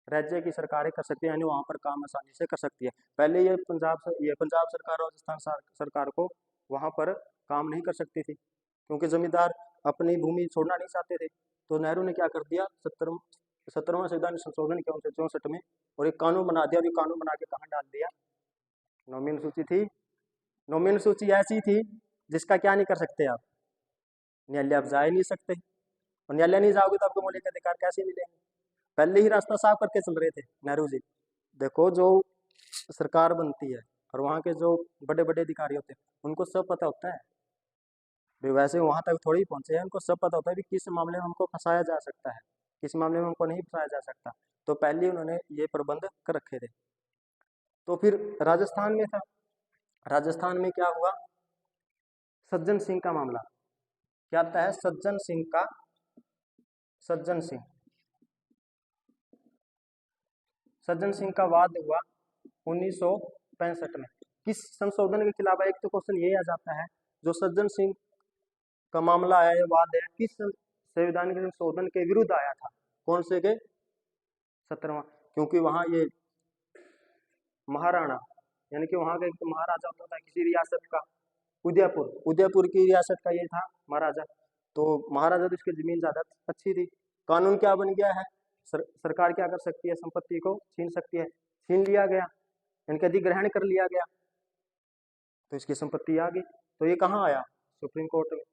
राज्य की सरकारें कर सकती है, यानी वहां पर काम आसानी से कर सकती है। पहले ये पंजाब सरकार और राजस्थान सरकार को वहां पर काम नहीं कर सकती थी, क्योंकि जमींदार अपनी भूमि छोड़ना नहीं चाहते थे। तो नेहरू ने क्या कर दिया, 17वां संविधान संशोधन किया 1964 में, और एक कानून बना दिया। और ये कानून बना के कहाँ डाल दिया, 9वीं अनुसूची थी। 9वीं अनुसूची ऐसी थी जिसका क्या नहीं कर सकते आप, न्यायालय आप जा ही नहीं सकते, और न्यायालय नहीं जाओगे तो आपको मौलिक अधिकार कैसे मिलेंगे। पहले ही रास्ता साफ करके चल रहे थे नेहरू जी। देखो जो सरकार बनती है और वहाँ के जो बड़े बड़े अधिकारी होते हैं उनको सब पता होता है, वे वैसे वहां तक थोड़ी ही पहुंचे हैं, उनको सब पता होता है कि किस मामले में हमको फंसाया जा सकता है, किस मामले में हमको नहीं फंसाया जा सकता। तो पहले उन्होंने ये प्रबंध कर रखे थे। तो फिर राजस्थान में था, राजस्थान में क्या हुआ, सज्जन सिंह का मामला। क्या आता है, सज्जन सिंह का, सज्जन सिंह का वाद हुआ 1965 में। किस संशोधन के खिलाफ है, एक तो क्वेश्चन ये आ जाता है, जो सज्जन सिंह का मामला आया, ये वाद है, किस संविधान के संशोधन के विरुद्ध आया था, कौन से के, 17वां। क्योंकि वहां ये महाराणा, यानी कि वहां का एक महाराजा होता था किसी रियासत का, उदयपुर की रियासत का ये था महाराजा। तो महाराजा तो इसकी जमीन ज्यादा अच्छी थी। कानून क्या बन गया है, सरकार क्या कर सकती है, संपत्ति को छीन सकती है, छीन लिया गया, इनके अधिग्रहण कर लिया गया, तो इसकी संपत्ति आ गई। तो ये कहाँ आया, सुप्रीम कोर्ट में।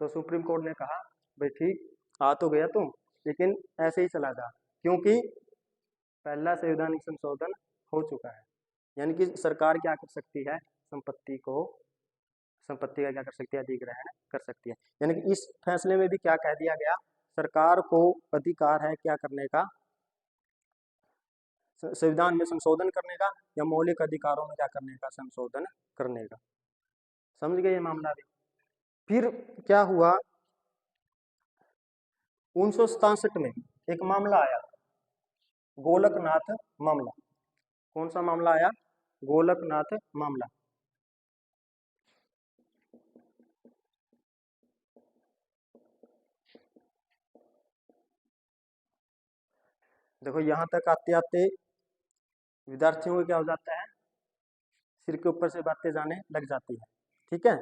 तो सुप्रीम कोर्ट ने कहा भाई ठीक आ तो गया तुम, लेकिन ऐसे ही चला जा, क्योंकि पहला संवैधानिक संशोधन हो चुका है। यानी कि सरकार क्या कर सकती है, संपत्ति का क्या कर सकती है, अधिग्रहण कर सकती है। यानी कि इस फैसले में भी क्या कह दिया गया, सरकार को अधिकार है क्या करने का, संविधान में संशोधन करने का, या मौलिक अधिकारों में क्या करने का, संशोधन करने का। समझ गए ये मामला भी। फिर क्या हुआ, 1967 में एक मामला आया, गोलकनाथ मामला। कौन सा मामला आया, गोलकनाथ मामला। देखो यहां तक आते आते विद्यार्थियों को क्या हो जाता है, सिर के ऊपर से बातें जाने लग जाती है। ठीक है,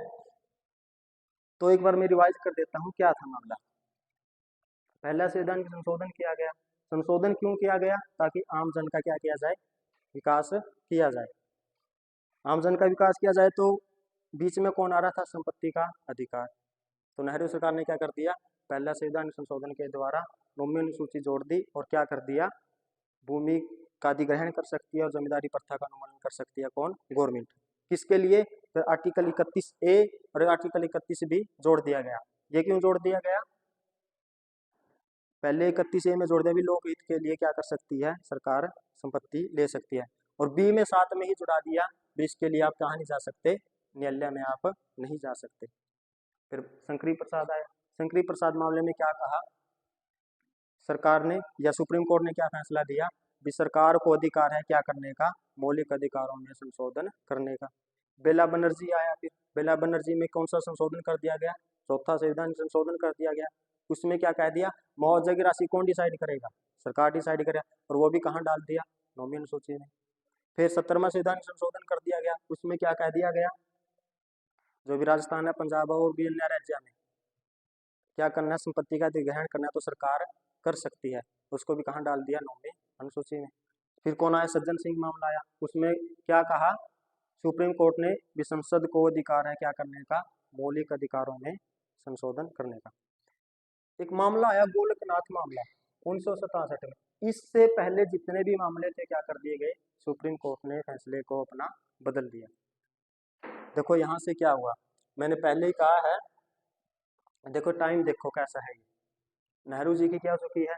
तो एक बार मैं रिवाइज कर देता हूं क्या था मामला। पहला संविधान संशोधन किया गया। संशोधन क्यों किया गया, ताकि आम जन का क्या किया जाए, विकास किया जाए। आम जन का विकास किया जाए तो बीच में कौन आ रहा था, संपत्ति का अधिकार। तो नेहरू सरकार ने क्या कर दिया, पहला संविधान संशोधन के द्वारा नौवीं अनुसूची जोड़ दी और क्या कर दिया, भूमि का अधिग्रहण कर सकती है और जमींदारी प्रथा का अनुमोदन कर सकती है कौन, गवर्नमेंट। किसके लिए, तो आर्टिकल 31A और आर्टिकल 31B जोड़ दिया गया। ये क्यों जोड़ दिया गया, पहले 31A में जोड़ दिया भी लोकहित के लिए क्या कर सकती है, सरकार संपत्ति ले सकती है, और बी में साथ में ही जुड़ा दिया भी इसके लिए आप कहाँ नहीं जा सकते, न्यायालय में आप नहीं जा सकते। फिर शंकरी प्रसाद आया। शंकरी प्रसाद मामले में क्या कहा सरकार ने, या सुप्रीम कोर्ट ने क्या फैसला दिया, भी सरकार को अधिकार है क्या करने का, मौलिक अधिकारों में संशोधन करने का। बेला बनर्जी आया। फिर बेला बनर्जी में कौन सा संशोधन कर दिया गया, चौथा संविधान संशोधन कर दिया गया। उसमें क्या कह दिया, मुआवजे की राशि कौन डिसाइड करेगा, सरकार डिसाइड करेगा, और वो भी कहाँ डाल दिया, नौवीं अनुसूची में। फिर 17वां संविधान संशोधन कर दिया गया। उसमें क्या कह दिया गया, जो भी राजस्थान है, पंजाब और भी अन्य राज्य में क्या करना है, संपत्ति का अधिग्रहण करना है तो सरकार कर सकती है, उसको भी कहाँ डाल दिया, नौवीं अनुसूची में। फिर कौन आया, सज्जन सिंह मामला आया। उसमें क्या कहा, सुप्रीम कोर्ट ने भी संसद को अधिकार है क्या करने का, मौलिक अधिकारों में संशोधन करने का। एक मामला आया गोलकनाथ मामला 1967 में। इससे पहले जितने भी मामले थे क्या कर दिए गए, सुप्रीम कोर्ट ने फैसले को अपना बदल दिया। देखो यहाँ से क्या हुआ, मैंने पहले ही कहा है, देखो टाइम देखो कैसा है। नेहरू जी की क्या हो चुकी है,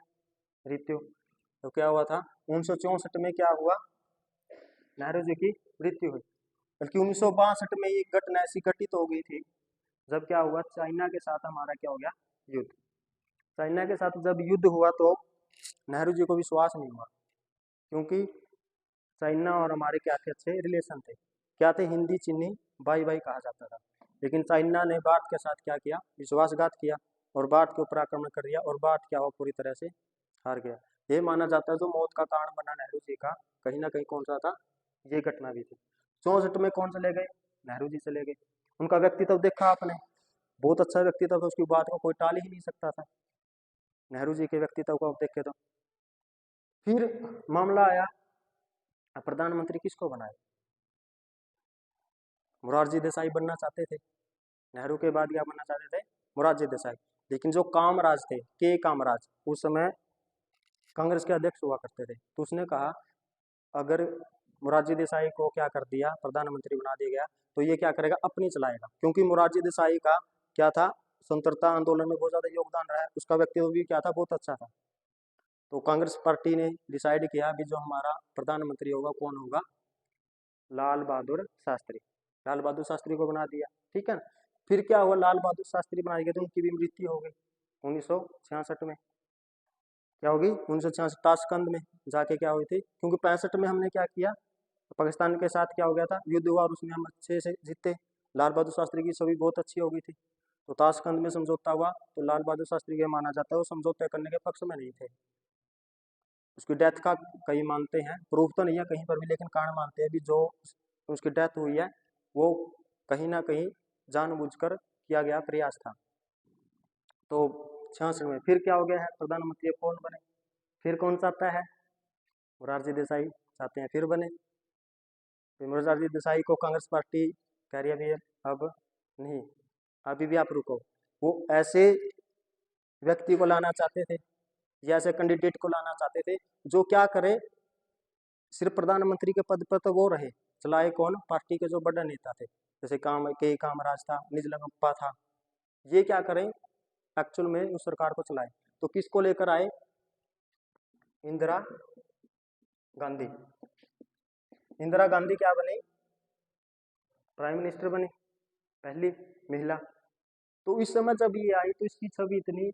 मृत्यु। तो क्या हुआ था 1964 में, क्या हुआ, नेहरू जी की मृत्यु हुई। बल्कि 1962 में ये घटना ऐसी घटित हो गई थी, जब क्या हुआ, चाइना के साथ हमारा क्या हो गया, युद्ध। चाइना के साथ जब युद्ध हुआ तो नेहरू जी को विश्वास नहीं हुआ, क्योंकि चाइना और हमारे क्या थे, अच्छे रिलेशन थे। क्या थे, हिंदी चीनी भाई भाई कहा जाता था। लेकिन चाइना ने भारत के साथ क्या किया, विश्वासघात किया और भारत के ऊपर आक्रमण कर दिया, और भारत क्या हुआ, पूरी तरह से हार गया। ये माना जाता है जो मौत का कारण बना नेहरू जी का, कहीं ना कहीं कौन सा था, ये घटना भी थी। 64 में कौन चले गए, नेहरू जी चले गए। उनका व्यक्तित्व देखा आपने, बहुत अच्छा व्यक्तित्व था, उसकी बात को कोई टाल ही नहीं सकता था, नेहरू जी के व्यक्तित्व को आप देखे तो। फिर मामला आया, प्रधानमंत्री किसको बनाए, मोरारजी देसाई बनना चाहते थे। नेहरू के बाद क्या बनना चाहते थे, मोरारजी देसाई। लेकिन जो कामराज थे, के कामराज, उस समय कांग्रेस के अध्यक्ष हुआ करते थे, तो उसने कहा अगर मोरारजी देसाई को क्या कर दिया, प्रधानमंत्री बना दिया गया, तो ये क्या करेगा, अपनी चलाएगा। क्योंकि मोरारजी देसाई का क्या था, स्वतंत्रता आंदोलन में बहुत ज्यादा योगदान रहा है, उसका व्यक्तित्व भी क्या था, बहुत अच्छा था। तो कांग्रेस पार्टी ने डिसाइड किया भी जो हमारा प्रधानमंत्री होगा कौन होगा, लाल बहादुर शास्त्री। लाल बहादुर शास्त्री को बना दिया, ठीक है ना। फिर क्या हुआ, लाल बहादुर शास्त्री बना दिया तो उनकी भी मृत्यु हो गई 1966 में। क्या होगी, 1966 ताशकंद में जाके क्या हुई थी, क्योंकि 65 में हमने क्या किया, पाकिस्तान के साथ क्या हो गया था, युद्ध हुआ और उसमें हम अच्छे से जीते। लाल बहादुर शास्त्री की छवि बहुत अच्छी हो गई थी, तो ताशकंद में समझौता हुआ, तो लाल बहादुर शास्त्री के माना जाता है वो समझौते करने के पक्ष में नहीं थे। उसकी डेथ का कई मानते हैं, प्रूफ तो नहीं है कहीं पर भी, लेकिन कारण मानते हैं भी जो उसकी डेथ हुई है वो कहीं ना कहीं जानबूझकर किया गया प्रयास था। तो 66 में फिर क्या हो गया है, प्रधानमंत्री अब कौन बने, फिर कौन चाहता है, मोरारजी देसाई चाहते हैं फिर बने। फिर मोरारजी देसाई को कांग्रेस पार्टी कह रही है भी अब नहीं, अभी भी आप रुको। वो ऐसे व्यक्ति को लाना चाहते थे या ऐसे कैंडिडेट को लाना चाहते थे जो क्या करे, सिर्फ प्रधानमंत्री के पद पर तो वो रहे, चलाए कौन, पार्टी के जो बड़े नेता थे, जैसे के कामराज था, निजलंगप्पा था, ये क्या करें एक्चुअल में उस सरकार को चलाए। तो किसको लेकर आए, इंदिरा गांधी। इंदिरा गांधी क्या बनी, प्राइम मिनिस्टर बनी, पहली महिला। तो इस समय जब ये आई तो इसकी छवि इतनी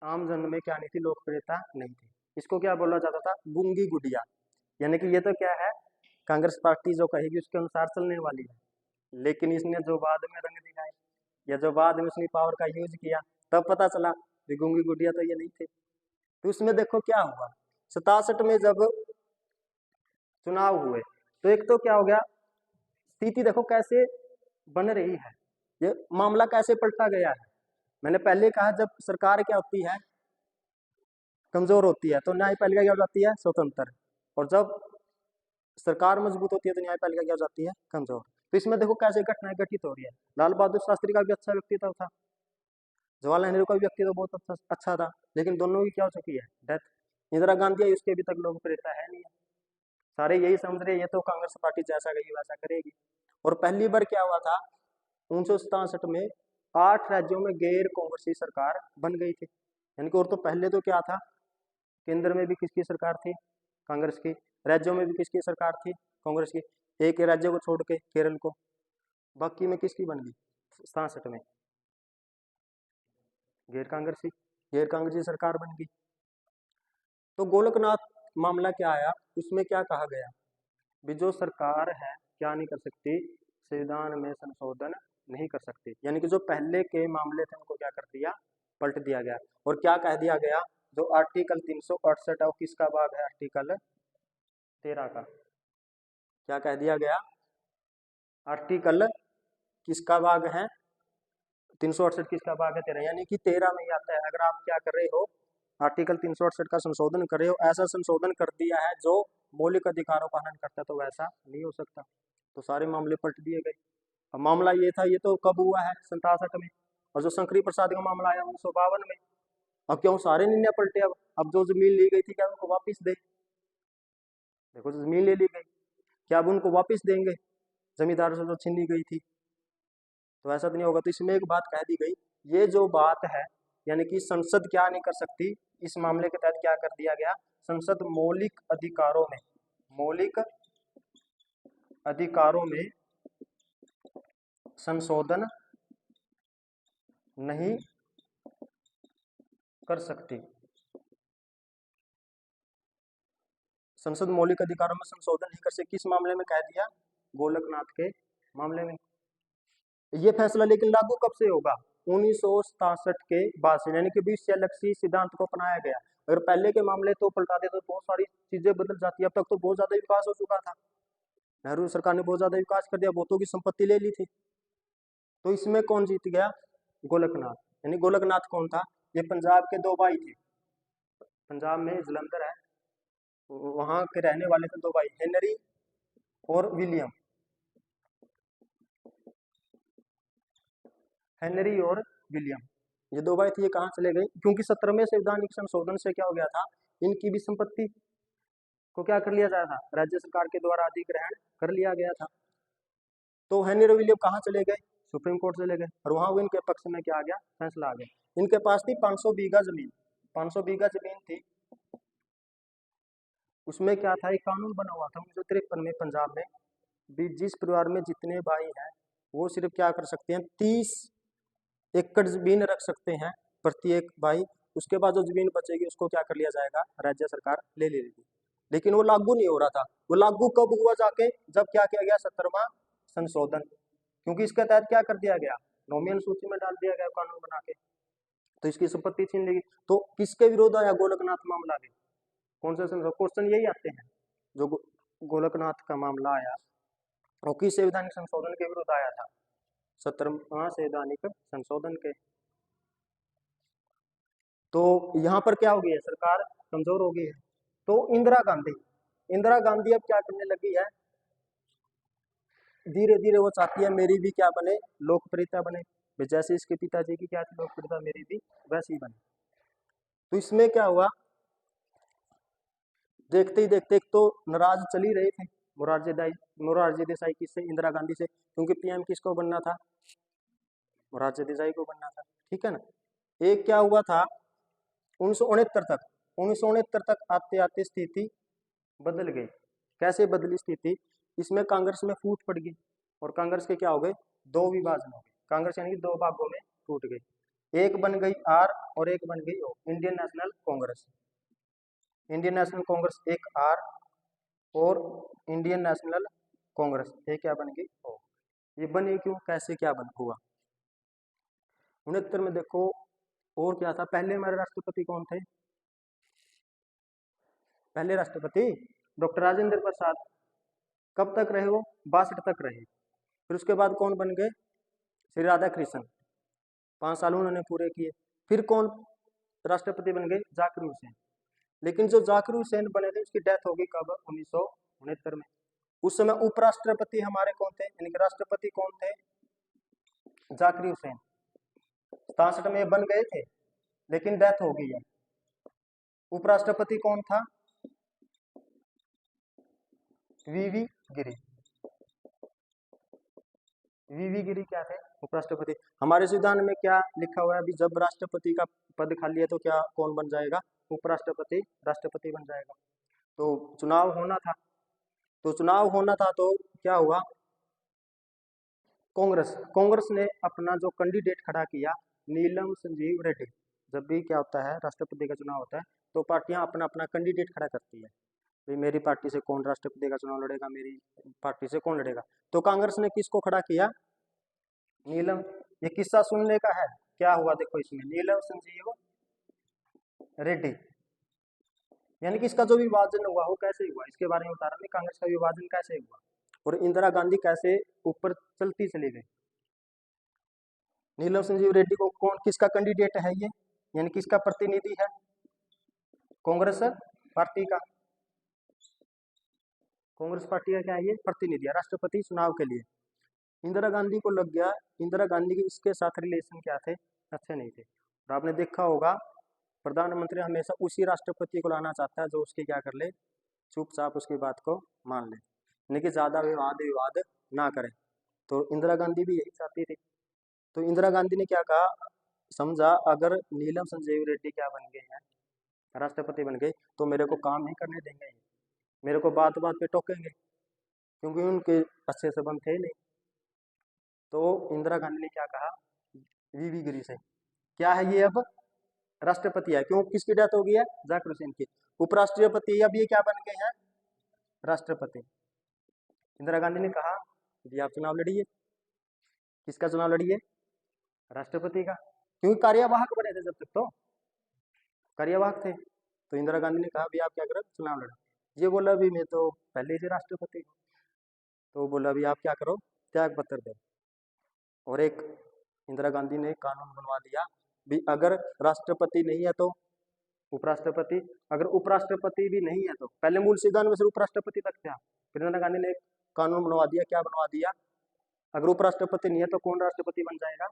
आम जन में क्या नहीं थी, लोकप्रियता नहीं थी। इसको क्या बोला जाता था, गूंगी गुड़िया, यानी कि ये तो क्या है, कांग्रेस पार्टी जो कहेगी उसके अनुसार चलने वाली है, लेकिन इसने जो बाद में रंग दिखाए या जो बाद में उसने पावर का यूज किया, तब पता चला कि गूंगी गुड़िया तो ये नहीं थे। तो उसमें देखो क्या हुआ, 67 में जब चुनाव हुए तो एक तो क्या हो गया, स्थिति देखो कैसे बन रही है, ये मामला कैसे पलटा गया है। मैंने पहले कहा जब सरकार क्या होती है, कमजोर होती है तो न्यायपालिका क्या हो जाती है, स्वतंत्र, और जब सरकार मजबूत होती है तो न्यायपालिका क्या हो जाती है, कमजोर। तो इसमें देखो कैसे घटनाएं घटित हो रही है। लाल बहादुर शास्त्री का भी अच्छा व्यक्तित्व था, जवाहरलाल नेहरू का भी व्यक्तित्व बहुत अच्छा था, लेकिन दोनों की क्या हो चुकी है, डेथ। इंदिरा गांधी आई, उसके अभी तक लोकप्रियता है नहीं है, सारे यही समझ रहे ये तो कांग्रेस पार्टी जैसा कही वैसा करेगी। और पहली बार क्या हुआ था, 1967 में 8 राज्यों में गैर कांग्रेसी सरकार बन गई थी, यानी कि और तो पहले तो क्या था, केंद्र में भी किसकी सरकार थी, कांग्रेस की, राज्यों में भी किसकी सरकार थी, कांग्रेस की, एक राज्य को छोड़ के केरल को, बाकी में किसकी बन गई 67 में, गैर कांग्रेसी सरकार बन गई। तो गोलकनाथ मामला क्या आया, उसमें क्या कहा गया, भी जो सरकार है क्या नहीं कर सकती, संविधान में संशोधन नहीं कर सकती, यानी कि जो पहले के मामले थे उनको क्या कर दिया, पलट दिया गया। और क्या कह दिया गया, जो आर्टिकल 368 है वो किसका भाग है, आर्टिकल 13 का, क्या कह दिया गया, आर्टिकल किसका भाग है, 368 किसका भाग है, 13, यानी कि 13 में ही आता है। अगर आप क्या कर रहे हो, आर्टिकल 368 का संशोधन कर रहे हो, ऐसा संशोधन कर दिया है जो मौलिक अधिकारों का हनन करता है, तो वैसा नहीं हो सकता। तो सारे मामले पलट दिए गए। अब मामला ये था, ये तो कब हुआ है, 67 में, और जो शंकरी प्रसाद का मामला आया 1952 में। अब क्यों सारे निर्णय पलटे, अब जो जमीन ली गई थी क्या उनको वापिस दे, देखो जमीन ले ली गई, क्या अब उनको वापिस देंगे, जमींदारों से जो छीन ली गई थी, तो ऐसा तो नहीं होगा। तो इसमें एक बात कह दी गई, ये जो बात है, यानी कि संसद क्या नहीं कर सकती, इस मामले के तहत क्या कर दिया गया, संसद मौलिक अधिकारों में संशोधन नहीं कर सकती। संसद मौलिक अधिकारों में संशोधन नहीं कर सकती, किस मामले में कह दिया, गोलकनाथ के मामले में। ये फैसला लेकिन लागू कब से होगा, 1967 के बाद से, यानी कि 20 सिद्धांत को अपनाया गया। अगर पहले के मामले तो पलटा दे तो बहुत सारी चीजें बदल जाती है। अब तक तो बहुत ज्यादा विकास हो चुका था, नेहरू सरकार ने बहुत ज्यादा विकास कर दिया, बहुतों की संपत्ति ले ली थी। तो इसमें कौन जीत गया, गोलकनाथ। यानी गोलकनाथ कौन था, ये पंजाब के दो भाई थे, पंजाब में जलंधर है, वहां के रहने वाले थे दो भाई, हेनरी और विलियम, हेनरी और विलियम, ये दो भाई थे। ये कहाँ चले गए, क्योंकि 17वें संवैधानिक संशोधन से क्या हो गया था, इनकी भी संपत्ति को क्या कर लिया जाता था, राज्य सरकार के द्वारा अधिग्रहण कर लिया गया था। तो हेनरी और विलियम कहाँ चले गए, सुप्रीम कोर्ट चले गए, और वहां इनके पक्ष में क्या आ गया, फैसला आ गया। इनके पास थी 500 बीघा जमीन, 500 बीघा जमीन थी। उसमें क्या था, एक कानून बना हुआ था 1953 में पंजाब में, भी जिस परिवार में जितने भाई हैं वो सिर्फ क्या कर सकते हैं, 30 एकड़ जमीन रख सकते हैं प्रत्येक भाई। उसके बाद जो जमीन बचेगी उसको क्या कर लिया जाएगा, राज्य सरकार ले लेगी। लेकिन वो लागू नहीं हो रहा था। वो लागू कब हुआ जाके, जब क्या किया गया, 17वां संशोधन, क्योंकि इसके तहत क्या कर दिया गया, नौमी अनुसूची में डाल दिया गया कानून बना के, तो इसकी संपत्ति छीन लेगी। तो किसके विरोध आया, गोलकनाथ मामला में, कौन सा संशोधन, क्वेश्चन यही आते हैं, जो गोलकनाथ का मामला आया और किस संवैधानिक संशोधन के विरुद्ध आया था, 17वां संवैधानिक संशोधन के। तो यहाँ पर क्या हो गई है, सरकार कमजोर हो गई है। तो इंदिरा गांधी अब क्या करने लगी है, धीरे धीरे वो चाहती है मेरी भी क्या बने, लोकप्रियता बने। जैसे इसके पिताजी की क्या थी लोकप्रियता, मेरी भी वैसी ही बने। तो इसमें क्या हुआ, देखते ही देखते एक तो नाराज चल ही रहे थे मोरारजी देसाई किससे, इंदिरा गांधी से, क्योंकि पीएम किसको बनना था, मोरारजी देसाई को बनना था, ठीक है ना। एक क्या हुआ था 1969 तक आते आते स्थिति बदल गई। कैसे बदली स्थिति, इसमें कांग्रेस में फूट पड़ गई और कांग्रेस के क्या हो गए, दो विभाजन हो गए, कांग्रेस यानी कि दो भागों में टूट गई। एक बन गई आर और एक बन गई ओ, इंडियन नेशनल कांग्रेस। इंडियन नेशनल कांग्रेस एक आर और इंडियन नेशनल कांग्रेस ये क्या बन गई ओ। ये बनी क्यों, कैसे क्या बन हुआ, 69 में देखो। और क्या था, पहले हमारे राष्ट्रपति कौन थे, पहले राष्ट्रपति डॉक्टर राजेंद्र प्रसाद। कब तक रहे वो, 62 तक रहे। फिर उसके बाद कौन बन गए, श्री राधा कृष्ण, 5 साल उन्होंने पूरे किए। फिर कौन राष्ट्रपति बन गए, जाकिर हुसैन। लेकिन जो जाकिर हुसैन बने थे उसकी डेथ हो गई कब, 1969 में। उस समय उपराष्ट्रपति हमारे कौन थे, यानी कि राष्ट्रपति कौन थे, जाकिर हुसैन। 67 में बन गए थे लेकिन डेथ हो गई है। उपराष्ट्रपति कौन था, वीवी गिरी। वीवी गिरी क्या थे, उपराष्ट्रपति। हमारे संविधान में क्या लिखा हुआ है, अभी जब राष्ट्रपति का पद खाली है तो क्या कौन बन जाएगा, उपराष्ट्रपति राष्ट्रपति बन जाएगा। तो चुनाव होना था तो क्या हुआ, कांग्रेस ने अपना जो कैंडिडेट खड़ा किया, नीलम संजीव रेड्डी। जब भी क्या होता है, राष्ट्रपति का चुनाव होता है तो पार्टियां अपना अपना कैंडिडेट खड़ा करती है, भाई मेरी पार्टी से कौन राष्ट्रपति का चुनाव लड़ेगा, मेरी पार्टी से कौन लड़ेगा। तो कांग्रेस ने किसको खड़ा किया, नीलम। ये किस्सा सुनने का है, क्या हुआ देखो इसमें, नीलम संजीव रेड्डी, यानी कि इसका जो विभाजन हुआ वो कैसे हुआ, इसके बारे में बता रहा हूँ, कांग्रेस का विभाजन कैसे हुआ और इंदिरा गांधी कैसे ऊपर चलती चली गई। नीलम संजीव रेड्डी को कौन, किसका कैंडिडेट है ये, यानी किसका प्रतिनिधि है, कांग्रेस पार्टी का। कांग्रेस पार्टी का क्या है, ये प्रतिनिधि है राष्ट्रपति चुनाव के लिए। इंदिरा गांधी को लग गया, इंदिरा गांधी के इसके साथ रिलेशन क्या थे, अच्छे नहीं थे। और आपने देखा होगा प्रधानमंत्री हमेशा उसी राष्ट्रपति को लाना चाहता है जो उसकी क्या कर ले, चुपचाप उसकी बात को मान ले, यानी कि ज्यादा विवाद ना करें। तो इंदिरा गांधी भी यही चाहती थी। तो इंदिरा गांधी ने क्या कहा, समझा अगर नीलम संजीव रेड्डी क्या बन गए हैं, राष्ट्रपति बन गए, तो मेरे को काम नहीं करने देंगे, मेरे को बात बात पे टोकेंगे, क्योंकि उनके अच्छे संबंध थे नहीं। तो इंदिरा गांधी ने क्या कहा, वीवी गिरी से, क्या है ये अब राष्ट्रपति है, क्यों किसकी डेथ हो गई है, जाकिर हुसैन की। उपराष्ट्रपति अब ये क्या बन गए हैं, राष्ट्रपति। इंदिरा गांधी ने कहा कि आप चुनाव लड़िए, किसका चुनाव लड़िए, राष्ट्रपति का, क्योंकि कार्यवाहक बने थे, जब तक तो कार्यवाहक थे। तो इंदिरा गांधी ने कहा भी आप क्या करो, चुनाव लड़ो। ये बोला भी मैं तो पहले से राष्ट्रपति हूँ। तो बोला भी आप क्या करो, त्याग पत्र दो। और एक इंदिरा गांधी ने कानून बनवा दिया भी अगर राष्ट्रपति नहीं है तो उपराष्ट्रपति, अगर उपराष्ट्रपति भी नहीं है तो, पहले मूल सिद्धांत में सिर्फ उपराष्ट्रपति तक था, फिर इंदिरा गांधी ने एक कानून बनवा दिया, क्या बनवा दिया, अगर उपराष्ट्रपति नहीं है तो कौन राष्ट्रपति बन जाएगा,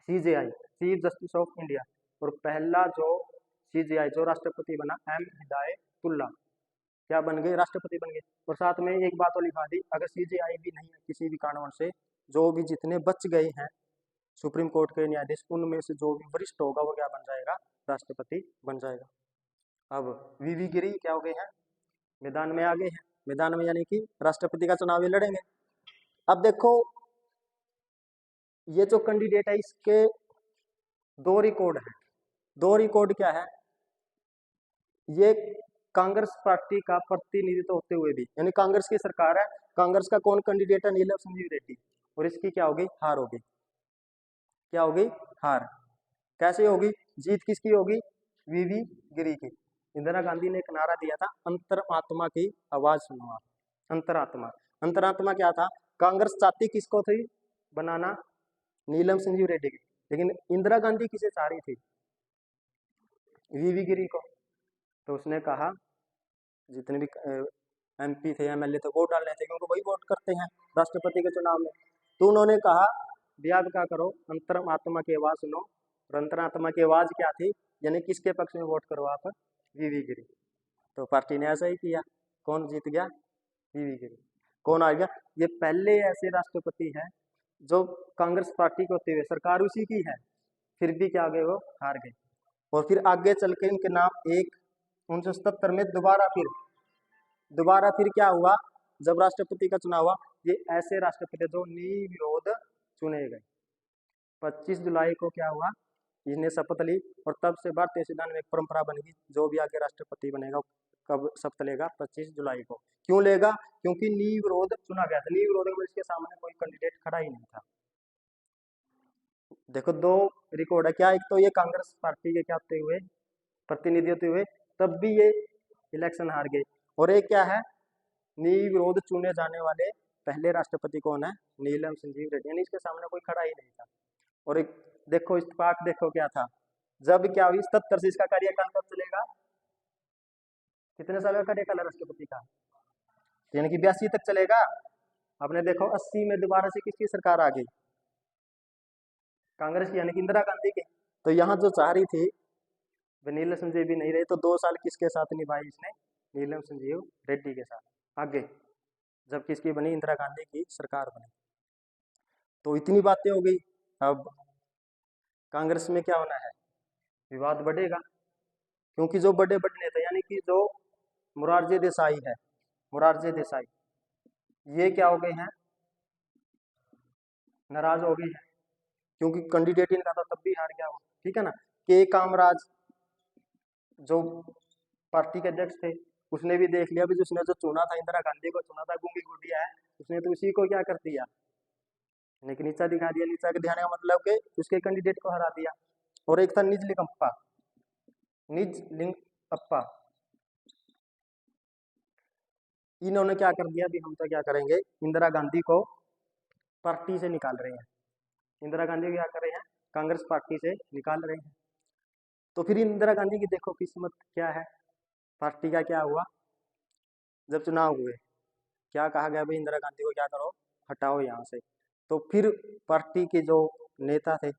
CJI, chief justice of India. और पहला जो सीजेआई जो राष्ट्रपति बना, एम हिदायतुल्ला, क्या बन गए, राष्ट्रपति बन गए। और साथ में एक बात और लिखा दी, अगर सीजेआई भी नहीं है किसी भी कारणवश से, जो भी जितने बच गए हैं सुप्रीम कोर्ट के न्यायाधीश, उनमें से जो भी वरिष्ठ होगा वो क्या बन जाएगा, राष्ट्रपति बन जाएगा। अब वीवी गिरी क्या हो गए हैं, मैदान में आ गए हैं, मैदान में यानी कि राष्ट्रपति का चुनाव ये लड़ेंगे। अब देखो ये जो कैंडिडेट है इसके दो रिकॉर्ड है, दो रिकॉर्ड क्या है, ये कांग्रेस पार्टी का प्रतिनिधित्व होते हुए भी, यानी कांग्रेस की सरकार है, कांग्रेस का कौन कैंडिडेट है, नीलम संजीव रेड्डी, और इसकी क्या होगी, हार होगी, क्या होगी, हार। कैसे होगी, जीत किसकी होगी, वीवी गिरी की। इंदिरा गांधी ने एक नारा दिया था, अंतरात्मा की आवाज सुनो आप, अंतरात्मा। अंतरात्मा क्या था, कांग्रेस चाहती किसको थी बनाना, नीलम संजीव रेड्डी की, लेकिन इंदिरा गांधी किसे चाह रही थी, वीवी गिरी को। तो उसने कहा जितने भी एमपी थे एमएलए थे वोट डालने थे क्योंकि वही वोट करते हैं राष्ट्रपति के चुनाव में। तो उन्होंने कहा भी आप क्या करो, अंतरात्मा की आवाज सुनो। और अंतरात्मा की आवाज क्या थी, यानी किसके पक्ष में वोट करो आप, वीवी गिरी। तो पार्टी ने ऐसा ही किया। कौन जीत गया, वीवी गिरी। कौन आ गया, ये पहले ऐसे राष्ट्रपति हैं जो कांग्रेस पार्टी को होते हुए सरकार उसी की है, फिर भी क्या गए, वो हार गए। और फिर आगे चल के इनके नाम एक 1977 में दोबारा फिर क्या हुआ, जब राष्ट्रपति का चुनाव हुआ, ये ऐसे राष्ट्रपति जो निर्विरोध चुने गए। 25 जुलाई को क्या हुआ, इसने शपथ ली और तब से भारतीय संविधान में एक परंपरा बन गई, जो भी आगे राष्ट्रपति बनेगा कब शपथ लेगा, 25 जुलाई को। क्यों लेगा, क्योंकि निर्विरोध चुना गया था। निर्विरोध में इसके सामने कोई कैंडिडेट खड़ा ही नहीं था। देखो दो रिकॉर्ड है क्या, एक तो ये कांग्रेस पार्टी के क्या होते हुए, प्रतिनिधि होते हुए तब भी ये इलेक्शन हार गए, और एक क्या है, निर्विरोध चुने जाने वाले पहले राष्ट्रपति कौन है, नीलम संजीव रेड्डी, यानी इसके सामने कोई खड़ा ही नहीं था। और एक देखो इत्तेफाक देखो क्या था, जब क्या हुई 77 से इसका कार्यकाल कब चलेगा, कितने साल का कार्यकाल है राष्ट्रपति का, यानी कि 82 तक चलेगा। आपने देखो 80 में दोबारा से किसकी सरकार आ गई, कांग्रेस की, यानी कि इंदिरा गांधी की। तो यहाँ जो चाह रही थी नीलम संजीव भी नहीं रहे, तो 2 साल किसके साथ निभाई इसने, नीलम संजीव रेड्डी के साथ आगे, जब किसकी बनी, इंदिरा गांधी की सरकार बनी। तो इतनी बातें हो गई। अब कांग्रेस में क्या होना है, विवाद बढ़ेगा, क्योंकि जो बड़े बड़े नेता यानी कि जो मोरारजी देसाई है, मोरारजी देसाई, ये क्या हो गए हैं, नाराज हो गए हैं, क्योंकि कैंडिडेट इनका तो तब भी हार गया वो, ठीक है ना। के कामराज जो पार्टी के अध्यक्ष थे, उसने भी देख लिया भी, जिसने जो चुना था, इंदिरा गांधी को चुना था, गूंगी गुड़िया है, उसने तो उसी को क्या कर दिया, लेकिन नीचा दिखा दिया। नीचा के दिखाने का मतलब कि उसके कैंडिडेट को हरा दिया। और एक था निजलिंगप्पा, निजलिंगप्पा, इन्होंने क्या कर दिया, भी हम तो क्या करेंगे, इंदिरा गांधी को पार्टी से निकाल रहे हैं, इंदिरा गांधी क्या कर रहे हैं, कांग्रेस पार्टी से निकाल रहे हैं। तो फिर इंदिरा गांधी की देखो किस्मत क्या है, पार्टी का क्या हुआ, जब चुनाव हुए क्या कहा गया, भाई इंदिरा गांधी को क्या करो, हटाओ यहाँ से। तो फिर पार्टी के जो नेता थे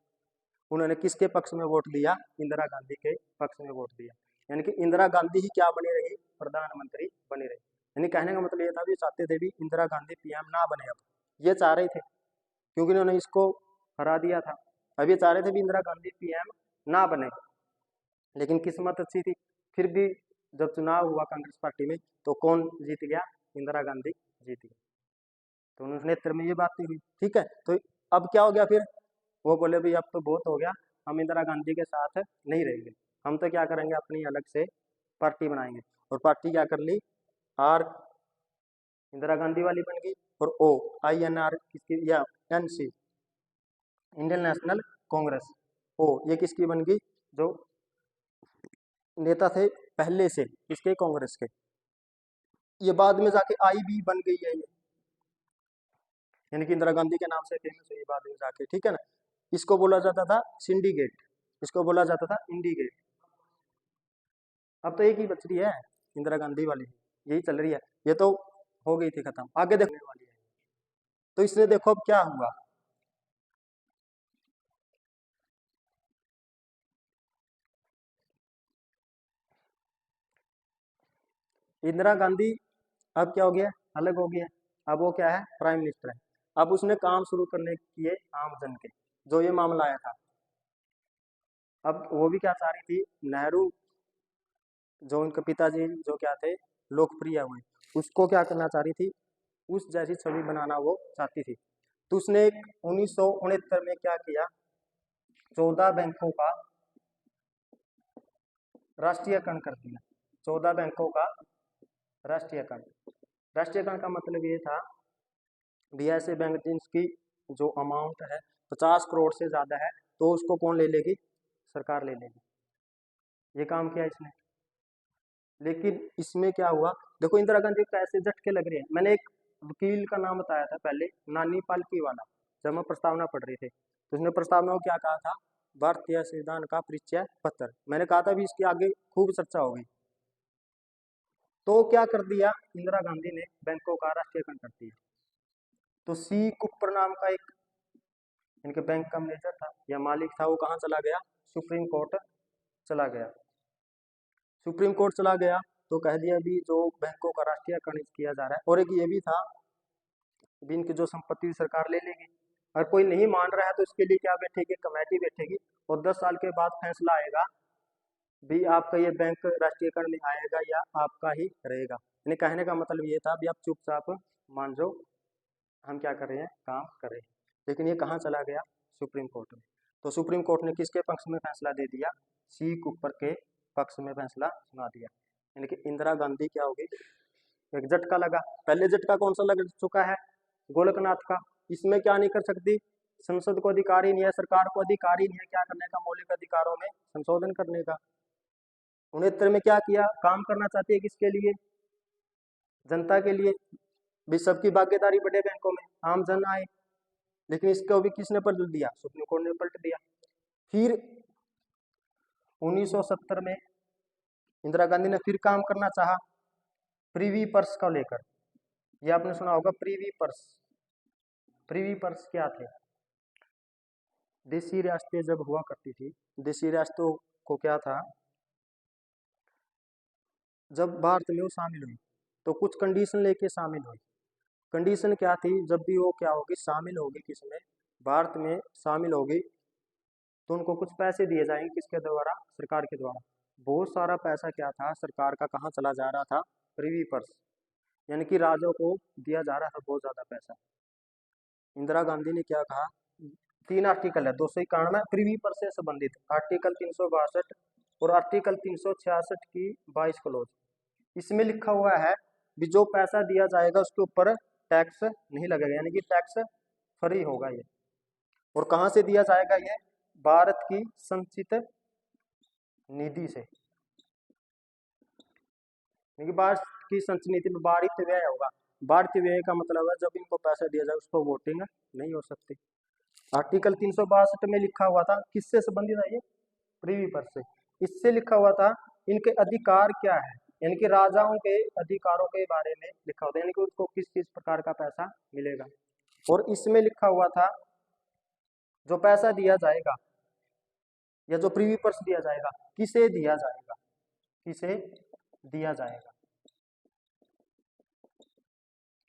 उन्होंने किसके पक्ष में वोट दिया, इंदिरा गांधी के पक्ष में वोट दिया, यानी कि इंदिरा गांधी ही क्या बनी रही, प्रधानमंत्री बनी रही। यानी कहने का मतलब ये था भी चाहते थे भी इंदिरा गांधी पीएम ना बने, अब ये चाह रहे थे, क्योंकि उन्होंने इसको हरा दिया था। अब ये चाह रहे थे भी इंदिरा गांधी पीएम ना बने, लेकिन किस्मत अच्छी थी, फिर भी जब चुनाव हुआ कांग्रेस पार्टी में, तो कौन जीत गया, इंदिरा गांधी जीत गई। तो उन्होंने नेत्र में ये बात हुई, ठीक है। तो अब क्या हो गया फिर, वो बोले भाई अब तो बहुत हो गया, हम इंदिरा गांधी के साथ नहीं रहेंगे, हम तो क्या करेंगे, अपनी अलग से पार्टी बनाएंगे। और पार्टी क्या कर ली, आर इंदिरा गांधी वाली बन गई, और ओ INR किसकी, या NC इंडियन नेशनल कांग्रेस, ओ ये किसकी बन गई, जो नेता थे पहले से इसके कांग्रेस के, ये बाद में जाके IB बन गई है ये, यानी कि इंदिरा गांधी के नाम से फेमस हुई बाद में जाके, ठीक है ना। इसको बोला जाता था सिंडिकेट, इसको बोला जाता था इंडिकेट। अब तो एक ही बच रही है, इंदिरा गांधी वाली, यही चल रही है, ये तो हो गई थी खत्म, आगे देखने वाली है। तो इससे देखो अब क्या हुआ, इंदिरा गांधी अब क्या हो गया, अलग हो गया, अब वो क्या है, प्राइम मिनिस्टर है। अब उसने काम शुरू करने किए आम जन के, जो ये मामला आया था। अब वो भी क्या चाह रही थी, नेहरू जो उनके पिताजी जो क्या थे लोकप्रिय हुए, उसको क्या करना चाह रही थी, उस जैसी छवि बनाना वो चाहती थी। तो उसने 1969 में क्या किया, 14 बैंकों का राष्ट्रीयकरण कर दिया, 14 बैंकों का राष्ट्रीयकरण। राष्ट्रीयकरण का मतलब ये था भी ऐसे बैंक जिनकी जो अमाउंट है 50 करोड़ से ज्यादा है, तो उसको कौन ले लेगी, सरकार ले लेगी। ये काम किया इसने। लेकिन इसमें क्या हुआ, देखो इंदिरा गांधी को ऐसे झटके लग रहे हैं। मैंने एक वकील का नाम बताया था पहले, नानी पालकी वाला, जब मैं प्रस्तावना पढ़ रही थी, तो उसने प्रस्तावना को क्या कहा था भारतीय संविधान का परिचय पत्र। मैंने कहा था भी इसके आगे खूब चर्चा होगी। तो क्या कर दिया इंदिरा गांधी ने, बैंकों का राष्ट्रीयकरण कर दिया। तो सी कुपर नाम का एक इनके बैंक का मैनेजर था या मालिक था, वो कहाँ चला गया, सुप्रीम कोर्ट चला गया। सुप्रीम कोर्ट चला गया तो कह दिया भी जो बैंकों का राष्ट्रीयकरण किया जा रहा है, और एक ये भी था भी इनकी जो संपत्ति सरकार ले लेगी। अगर कोई नहीं मान रहा है तो इसके लिए क्या बैठेगी, कमेटी बैठेगी, और 10 साल के बाद फैसला आएगा भी आपका ये बैंक राष्ट्रीयकरण में आएगा या आपका ही रहेगा। यानी कहने का मतलब ये था भी आप चुपचाप मान जाओ, हम क्या कर रहे हैं, काम कर रहे हैं। लेकिन ये कहाँ चला गया, सुप्रीम कोर्ट में। तो सुप्रीम कोर्ट ने किसके पक्ष में फैसला दे दिया, सी कुपर के पक्ष में फैसला सुना दिया। यानी कि इंदिरा गांधी क्या होगी, एक झटका लगा। पहले झटका कौन सा लग चुका है, गोलकनाथ का। इसमें क्या नहीं कर सकती, संसद को अधिकार ही नहीं है, सरकार को अधिकार ही नहीं है क्या करने का, मौलिक अधिकारों में संशोधन करने का। 69 में क्या किया, काम करना चाहती है किसके लिए, जनता के लिए, भी सबकी भागीदारी बढ़े बैंकों में, आम जन आए। लेकिन इसको भी किसने पलट दिया, सुप्रीम कोर्ट ने पलट दिया। फिर 1970 में इंदिरा गांधी ने फिर काम करना चाहा प्रीवी पर्स को लेकर। ये आपने सुना होगा प्रीवी पर्स। प्रीवी पर्स क्या थे, देशी रियासतें जब हुआ करती थी, देशी रियासतों को क्या था, जब भारत में वो शामिल हुई तो कुछ कंडीशन लेके शामिल हुई। कंडीशन क्या थी, जब भी वो क्या होगी, शामिल होगी किसमें, भारत में शामिल होगी, तो उनको कुछ पैसे दिए जाएंगे, किसके द्वारा, सरकार के द्वारा। बहुत सारा पैसा क्या था सरकार का, कहाँ चला जा रहा था, प्रीवी पर्स, यानी कि राजाओं को दिया जा रहा था बहुत ज्यादा पैसा। इंदिरा गांधी ने क्या कहा, 3 आर्टिकल है 291 प्रीवी पर्स से संबंधित, आर्टिकल 362 और आर्टिकल 366 की 22 क्लोज। इसमें लिखा हुआ है भी जो पैसा दिया जाएगा उसके ऊपर टैक्स नहीं लगेगा, यानी कि टैक्स फ्री होगा ये। और कहाँ से दिया जाएगा ये, भारत की संचित निधि से, क्योंकि भारत की संचित निधि में भारित व्यय होगा। भारित व्यय का मतलब है जब इनको पैसा दिया जाए उसको वोटिंग नहीं हो सकती। आर्टिकल 362 में लिखा हुआ था, किससे संबंधित है ये, प्रीवी पर्स से। इससे लिखा हुआ था इनके अधिकार क्या है, यानी कि राजाओं के अधिकारों के बारे में लिखा होता है, यानी कि उसको किस किस प्रकार का पैसा मिलेगा। और इसमें लिखा हुआ था जो पैसा दिया जाएगा या जो प्रीवी पर्स दिया जाएगा किसे दिया जाएगा, किसे दिया जाएगा,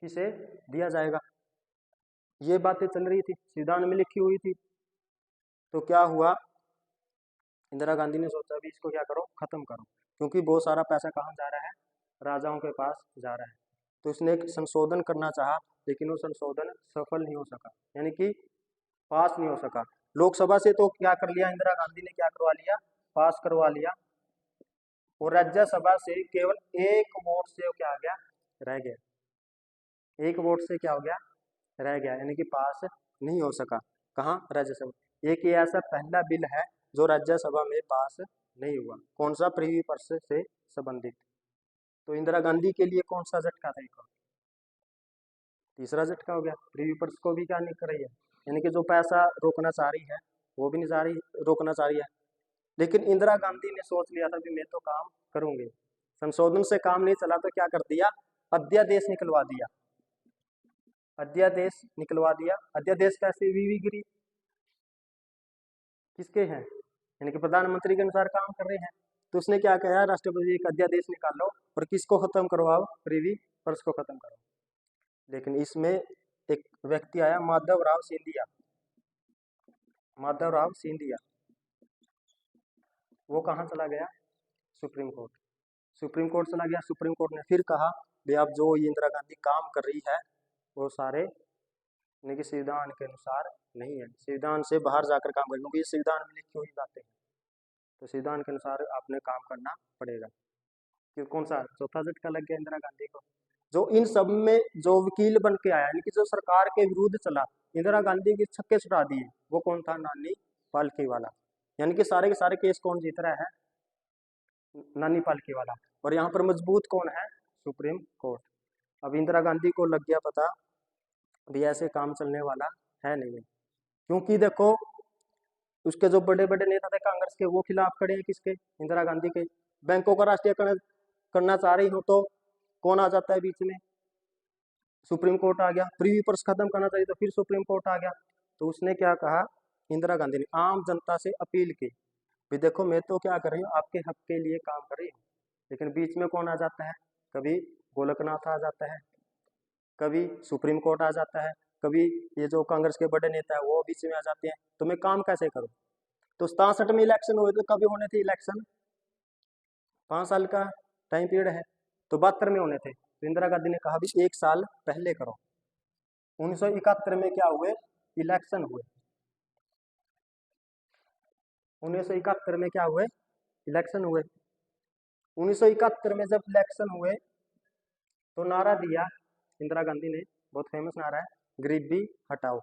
किसे दिया जाएगा, ये बातें चल रही थी, संविधान में लिखी हुई थी। तो क्या हुआ, इंदिरा गांधी ने सोचा भी इसको क्या करो, खत्म करो, क्योंकि बहुत सारा पैसा कहाँ जा रहा है, राजाओं के पास जा रहा है। तो इसने एक संशोधन करना चाहा, लेकिन वो संशोधन सफल नहीं हो सका, यानी कि पास नहीं हो सका। लोकसभा से तो क्या कर लिया इंदिरा गांधी ने, क्या करवा लिया, पास करवा लिया, और राज्यसभा से केवल एक वोट से क्या आ गया, रह गया, एक वोट से क्या हो गया, रह गया, यानी कि पास नहीं हो सका। कहाँ, राज्यसभा। एक ये ऐसा पहला बिल है जो राज्यसभा में पास नहीं हुआ, कौन सा, प्रीवी पर्स से संबंधित। तो इंदिरा गांधी के लिए कौन सा झटका था, एक तीसरा झटका हो गया, प्रीवी पर्स को भी क्या नहीं कर रही है, यानी कि जो पैसा रोकना चाह रही है वो भी नहीं जा रही, रोकना चाह रही है। लेकिन इंदिरा गांधी ने सोच लिया था कि मैं तो काम करूंगी, संशोधन से काम नहीं चला तो क्या कर दिया, अध्यादेश निकलवा दिया, अध्यादेश निकलवा दिया। अध्यादेश कैसे, वीवीगिरी किसके हैं, यानी कि प्रधानमंत्री के अनुसार काम कर रहे हैं। तो उसने क्या कहा, राष्ट्रपति एक अध्यादेश निकाल लो और किसको खत्म करवाओ, प्रीवी पर्स को खत्म करो। लेकिन इसमें एक व्यक्ति आया, माधवराव सिंधिया, माधवराव सिंधिया, वो कहाँ चला गया, सुप्रीम कोर्ट, सुप्रीम कोर्ट चला गया। सुप्रीम कोर्ट ने फिर कहा भाई अब जो ये इंदिरा गांधी काम कर रही है वो सारे यानी कि संविधान के अनुसार नहीं है, संविधान से बाहर जाकर काम करें, क्योंकि ये संविधान में लिखी हुई बातें हैं, तो संविधान के अनुसार आपने काम करना पड़ेगा। कि कौन सा चौथा झटका लग गया इंदिरा गांधी को, जो इन सब में जो वकील बन के आया, यानी कि जो सरकार के विरुद्ध चला, इंदिरा गांधी के छक्के छुड़ा दिए, वो कौन था, नानी पालकी वाला। यानी कि सारे के सारे केस कौन जीत रहा है, नानी पालकी वाला। और यहाँ पर मजबूत कौन है, सुप्रीम कोर्ट। अब इंदिरा गांधी को लग गया पता भी ऐसे काम चलने वाला है नहीं है, क्योंकि देखो उसके जो बड़े बड़े नेता थे कांग्रेस के, वो खिलाफ खड़े हैं किसके? इंदिरा गांधी के। बैंकों का राष्ट्रीयकरण करना चाह रही हो तो कौन आ जाता है बीच में? सुप्रीम कोर्ट आ गया। प्रीवी पर्स खत्म करना चाहिए तो फिर सुप्रीम कोर्ट आ गया। तो उसने क्या कहा, इंदिरा गांधी ने आम जनता से अपील की, भी देखो मैं तो क्या कर रही हूँ, आपके हक के लिए काम कर रही हूँ, लेकिन बीच में कौन आ जाता है? कभी गोलकनाथ आ जाता है, कभी सुप्रीम कोर्ट आ जाता है, कभी ये जो कांग्रेस के बड़े नेता है वो बीच में आ जाते हैं, तो मैं काम कैसे करूँ? तो 67 में इलेक्शन हुए थे, कभी होने थे इलेक्शन? 5 साल का टाइम पीरियड है, तो 72 में होने थे। तो इंदिरा गांधी ने कहा भी 1 साल पहले करो। 1971 में क्या हुए? इलेक्शन हुए। 1971 में क्या हुए? इलेक्शन हुए। 1971 में जब इलेक्शन हुए तो नारा दिया इंदिरा गांधी ने, बहुत फेमस नारा है, गरीबी हटाओ।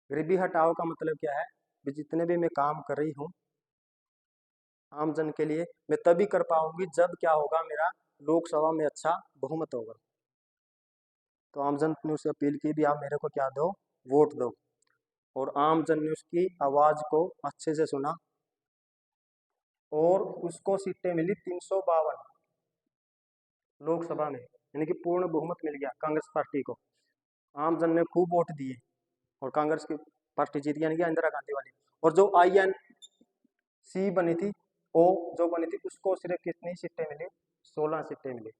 गरीबी हटाओ का मतलब क्या है? भी जितने भी मैं काम कर रही हूँ आम जन के लिए, मैं तभी कर पाऊंगी जब क्या होगा, मेरा लोकसभा में अच्छा बहुमत होगा। तो आम जन ने उससे अपील की भी आप मेरे को क्या दो, वोट दो। और आम जन ने उसकी आवाज को अच्छे से सुना और उसको सीटें मिली 352 लोकसभा में, यानी कि पूर्ण बहुमत मिल गया कांग्रेस पार्टी को। आम जन ने खूब वोट दिए और कांग्रेस की पार्टी जीत गई, यानी कि इंदिरा गांधी वाली। और जो INC बनी थी, ओ जो बनी थी, उसको सिर्फ कितनी सीटें मिली? 16 सीटें मिली।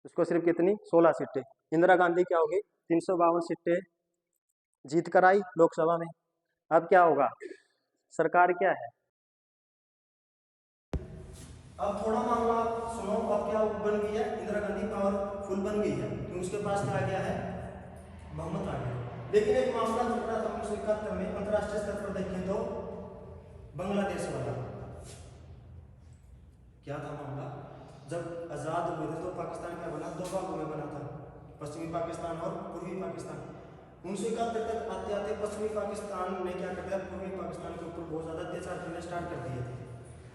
उसको सिर्फ कितनी? 16 सीटें। इंदिरा गांधी क्या होगी? 352 सीटें जीत कर आई लोकसभा में। अब क्या होगा? सरकार क्या है? अब थोड़ा मामला सुनो, अब क्या बन गई है? इंदिरा गांधी पावरफुल बन गई है क्योंकि उसके पास क्या आ गया है? बहुमत आ गया। लेकिन एक मामला चल रहा था 1971 में अंतरराष्ट्रीय स्तर पर देखें तो बांग्लादेश वाला। क्या था मामला? जब आजाद हुए थे तो पाकिस्तान क्या बना? 2 भागों में बना था, पश्चिमी पाकिस्तान और पूर्वी पाकिस्तान। 1971 तक आते आते पश्चिमी पाकिस्तान ने क्या कर दिया? पूर्वी पाकिस्तान के ऊपर बहुत ज्यादा अत्याचार करने स्टार्ट कर दिए थे।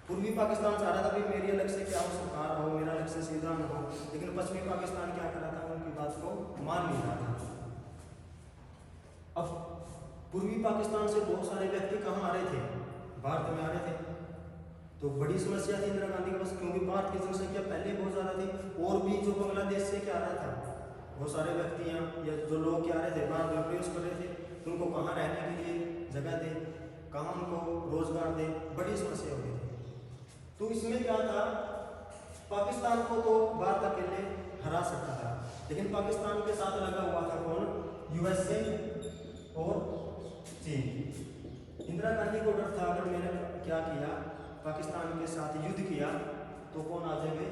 पूर्वी पाकिस्तान चाह रहा था भाई मेरी अलग से क्या हो, सरकार हो, मेरा अलग से संविधान हो, लेकिन पश्चिमी पाकिस्तान क्या कर रहा था? उनकी बात को मान नहीं रहा था। अब पूर्वी पाकिस्तान से बहुत सारे व्यक्ति कहाँ आ रहे थे? भारत में आ रहे थे। तो बड़ी समस्या थी इंदिरा गांधी के पास, क्योंकि भारत की जनसंख्या पहले बहुत ज्यादा थी और भी जो बांग्लादेश से क्या आ रहा था, बहुत सारे व्यक्ति यहाँ या जो लोग क्या आ रहे थे, भारत में प्रवेश कर रहे थे, उनको कहाँ रहने के लिए जगह दे, कहाँ उनको रोजगार दे, बड़ी समस्या हो रही थी। तो इसमें क्या था? पाकिस्तान को तो भारत अकेले हरा सकता था, लेकिन पाकिस्तान के साथ लगा हुआ था कौन? USA और चीन। इंदिरा गांधी को डर था अगर मैंने क्या किया, पाकिस्तान के साथ युद्ध किया, तो कौन आ जाएंगे?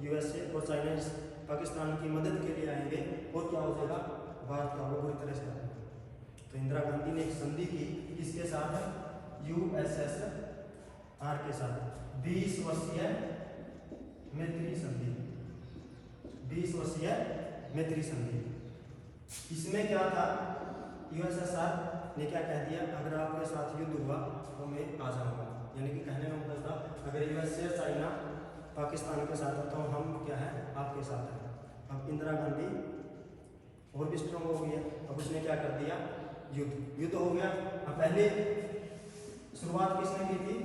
USA और चाइना पाकिस्तान की मदद के लिए आएंगे और क्या हो जाएगा? भारत का वो बुरी तरह से आ जाएगा। तो इंदिरा गांधी ने एक संधि की, किसके साथ? USSR के साथ, 20 वर्षीय मैत्री संधि। 20 वर्षीय मैत्री संधि। इसमें क्या था? USSR ने क्या कह दिया? अगर आपके साथ युद्ध हुआ तो मैं आ जाऊंगा, यानी कि कहने का मतलब था अगर USA चाइना पाकिस्तान के साथ है तो हम क्या है? आपके साथ है। अब इंदिरा गांधी और भी स्ट्रॉन्ग हो गई है। अब उसने क्या कर दिया? युद्ध हो गया। अब पहले शुरुआत किसने की थी?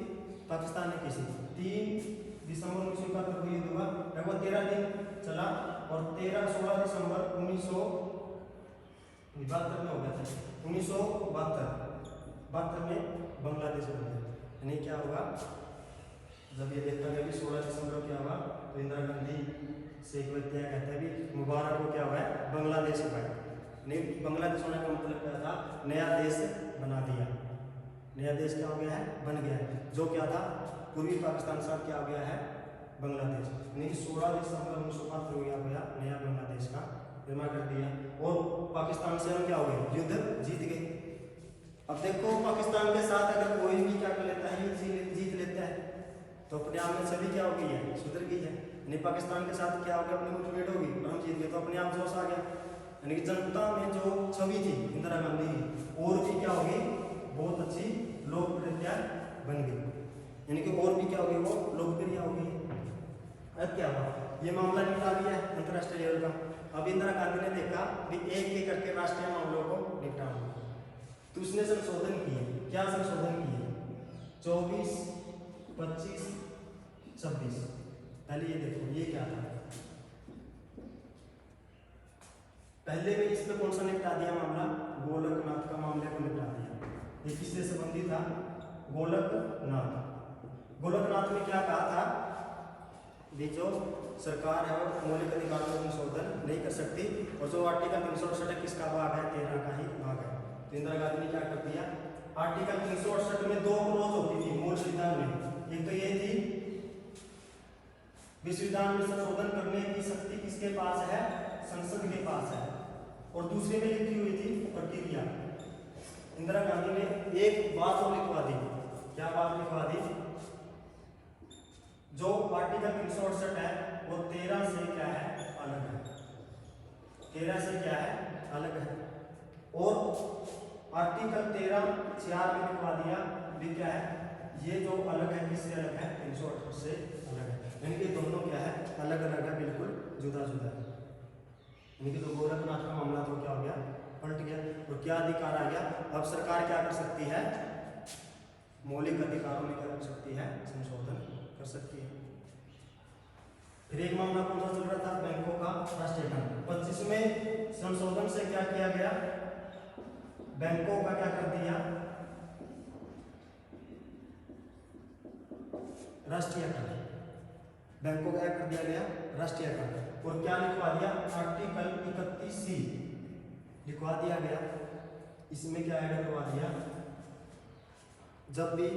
पाकिस्तान ने की थी। 3 दिसंबर 1971 को युद्ध हुआ, लगभग 13 दिन चला और 16 दिसंबर 1972 में हो गया था। 1972 में बांग्लादेश बन गया। यानी क्या हुआ? जब ये देखा गया कि 16 दिसंबर क्या हुआ, तो इंदिरा गांधी से एक व्यक्ति कहता है कि मुबारक को क्या हुआ है? बांग्लादेश हुआ है। नहीं, बांग्लादेश होने का मतलब क्या था? नया देश बना दिया। नया देश क्या हो गया है? बन गया है। जो क्या था? पूर्वी पाकिस्तान साथ क्या हो गया है? बांग्लादेश। यानी 16 दिसंबर 1972 को क्या गया? नया बांग्लादेश का निर्माण कर दिया और पाकिस्तान से हम क्या हो गए? युद्ध जीत गए। अब देखो पाकिस्तान के साथ अगर कोई भी क्या कर लेता है? युद्ध जीत लेता है तो अपने आप में सभी क्या हो गई है? सुधर गई है। यानी पाकिस्तान के साथ क्या हो गया? अपनी मुठभेड़ होगी और हम जीत गए, तो अपने आप जोश आ गया। यानी कि जनता में जो छवि थी इंदिरा गांधी की और भी क्या होगी? बहुत अच्छी लोकप्रियता बन गई, यानी कि और भी क्या होगी? वो लोकप्रिय होगी। अब क्या हुआ? ये मामला निपटा दिया है अंतरराष्ट्रीय लेवल का। अब इंदिरा गांधी ने देखा भी एक करके राष्ट्रीय मामलों को निपटाना, तो उसने संशोधन किए। क्या संशोधन किए? 24, 25, 26। पहले ये देखो ये क्या था, पहले में इस पे कौन सा निपटा दिया मामला, गोलकनाथ का मामले को निपटा दिया। ये किससे संबंधित था, गोलकनाथ। गोलकनाथ में क्या कहा था, भी जो सरकार है वो मौलिक अधिकारों में संशोधन नहीं कर सकती, और जो आर्टिकल 368 किसका भाग है, 13 का ही भाग है। तो इंदिरा गांधी ने क्या कर दिया, आर्टिकल 368 में दो क्लॉज होती थी मूल संविधान में, एक तो ये थी विश्वविधान में संशोधन करने की शक्ति किसके पास है, संसद के पास है, और दूसरे में लिखी हुई थी प्रक्रिया। इंदिरा गांधी ने एक बात और लिखवा दी, क्या बात लिखवा दी, जो आर्टिकल 368 है वो 13 से क्या है, अलग है, 13 से क्या है, अलग है। और आर्टिकल 13(4) में लिखवा दिया भी क्या है, ये जो अलग है किससे अलग है, 368 से अलग है। यानी कि दोनों क्या है, अलग अलग है, बिल्कुल जुदा जुदा है। यानी कि जो गोरखनाथ का मामला तो क्या हो गया, पलट गया, और क्या अधिकार आ गया, अब सरकार क्या कर सकती है, मौलिक अधिकारों में क्या कर सकती है, संशोधन कर सकती है। फिर एक मामला कौन सा चल रहा था, बैंकों का राष्ट्रीयकरण। 25 में संशोधन से क्या किया गया, बैंकों का क्या कर दिया, राष्ट्रीयकरण। बैंकों का क्या कर दिया गया, राष्ट्रीयकरण। और क्या लिखवा दिया, आर्टिकल 31C लिखवा दिया गया। इसमें क्या ऐड करवा दिया, जब भी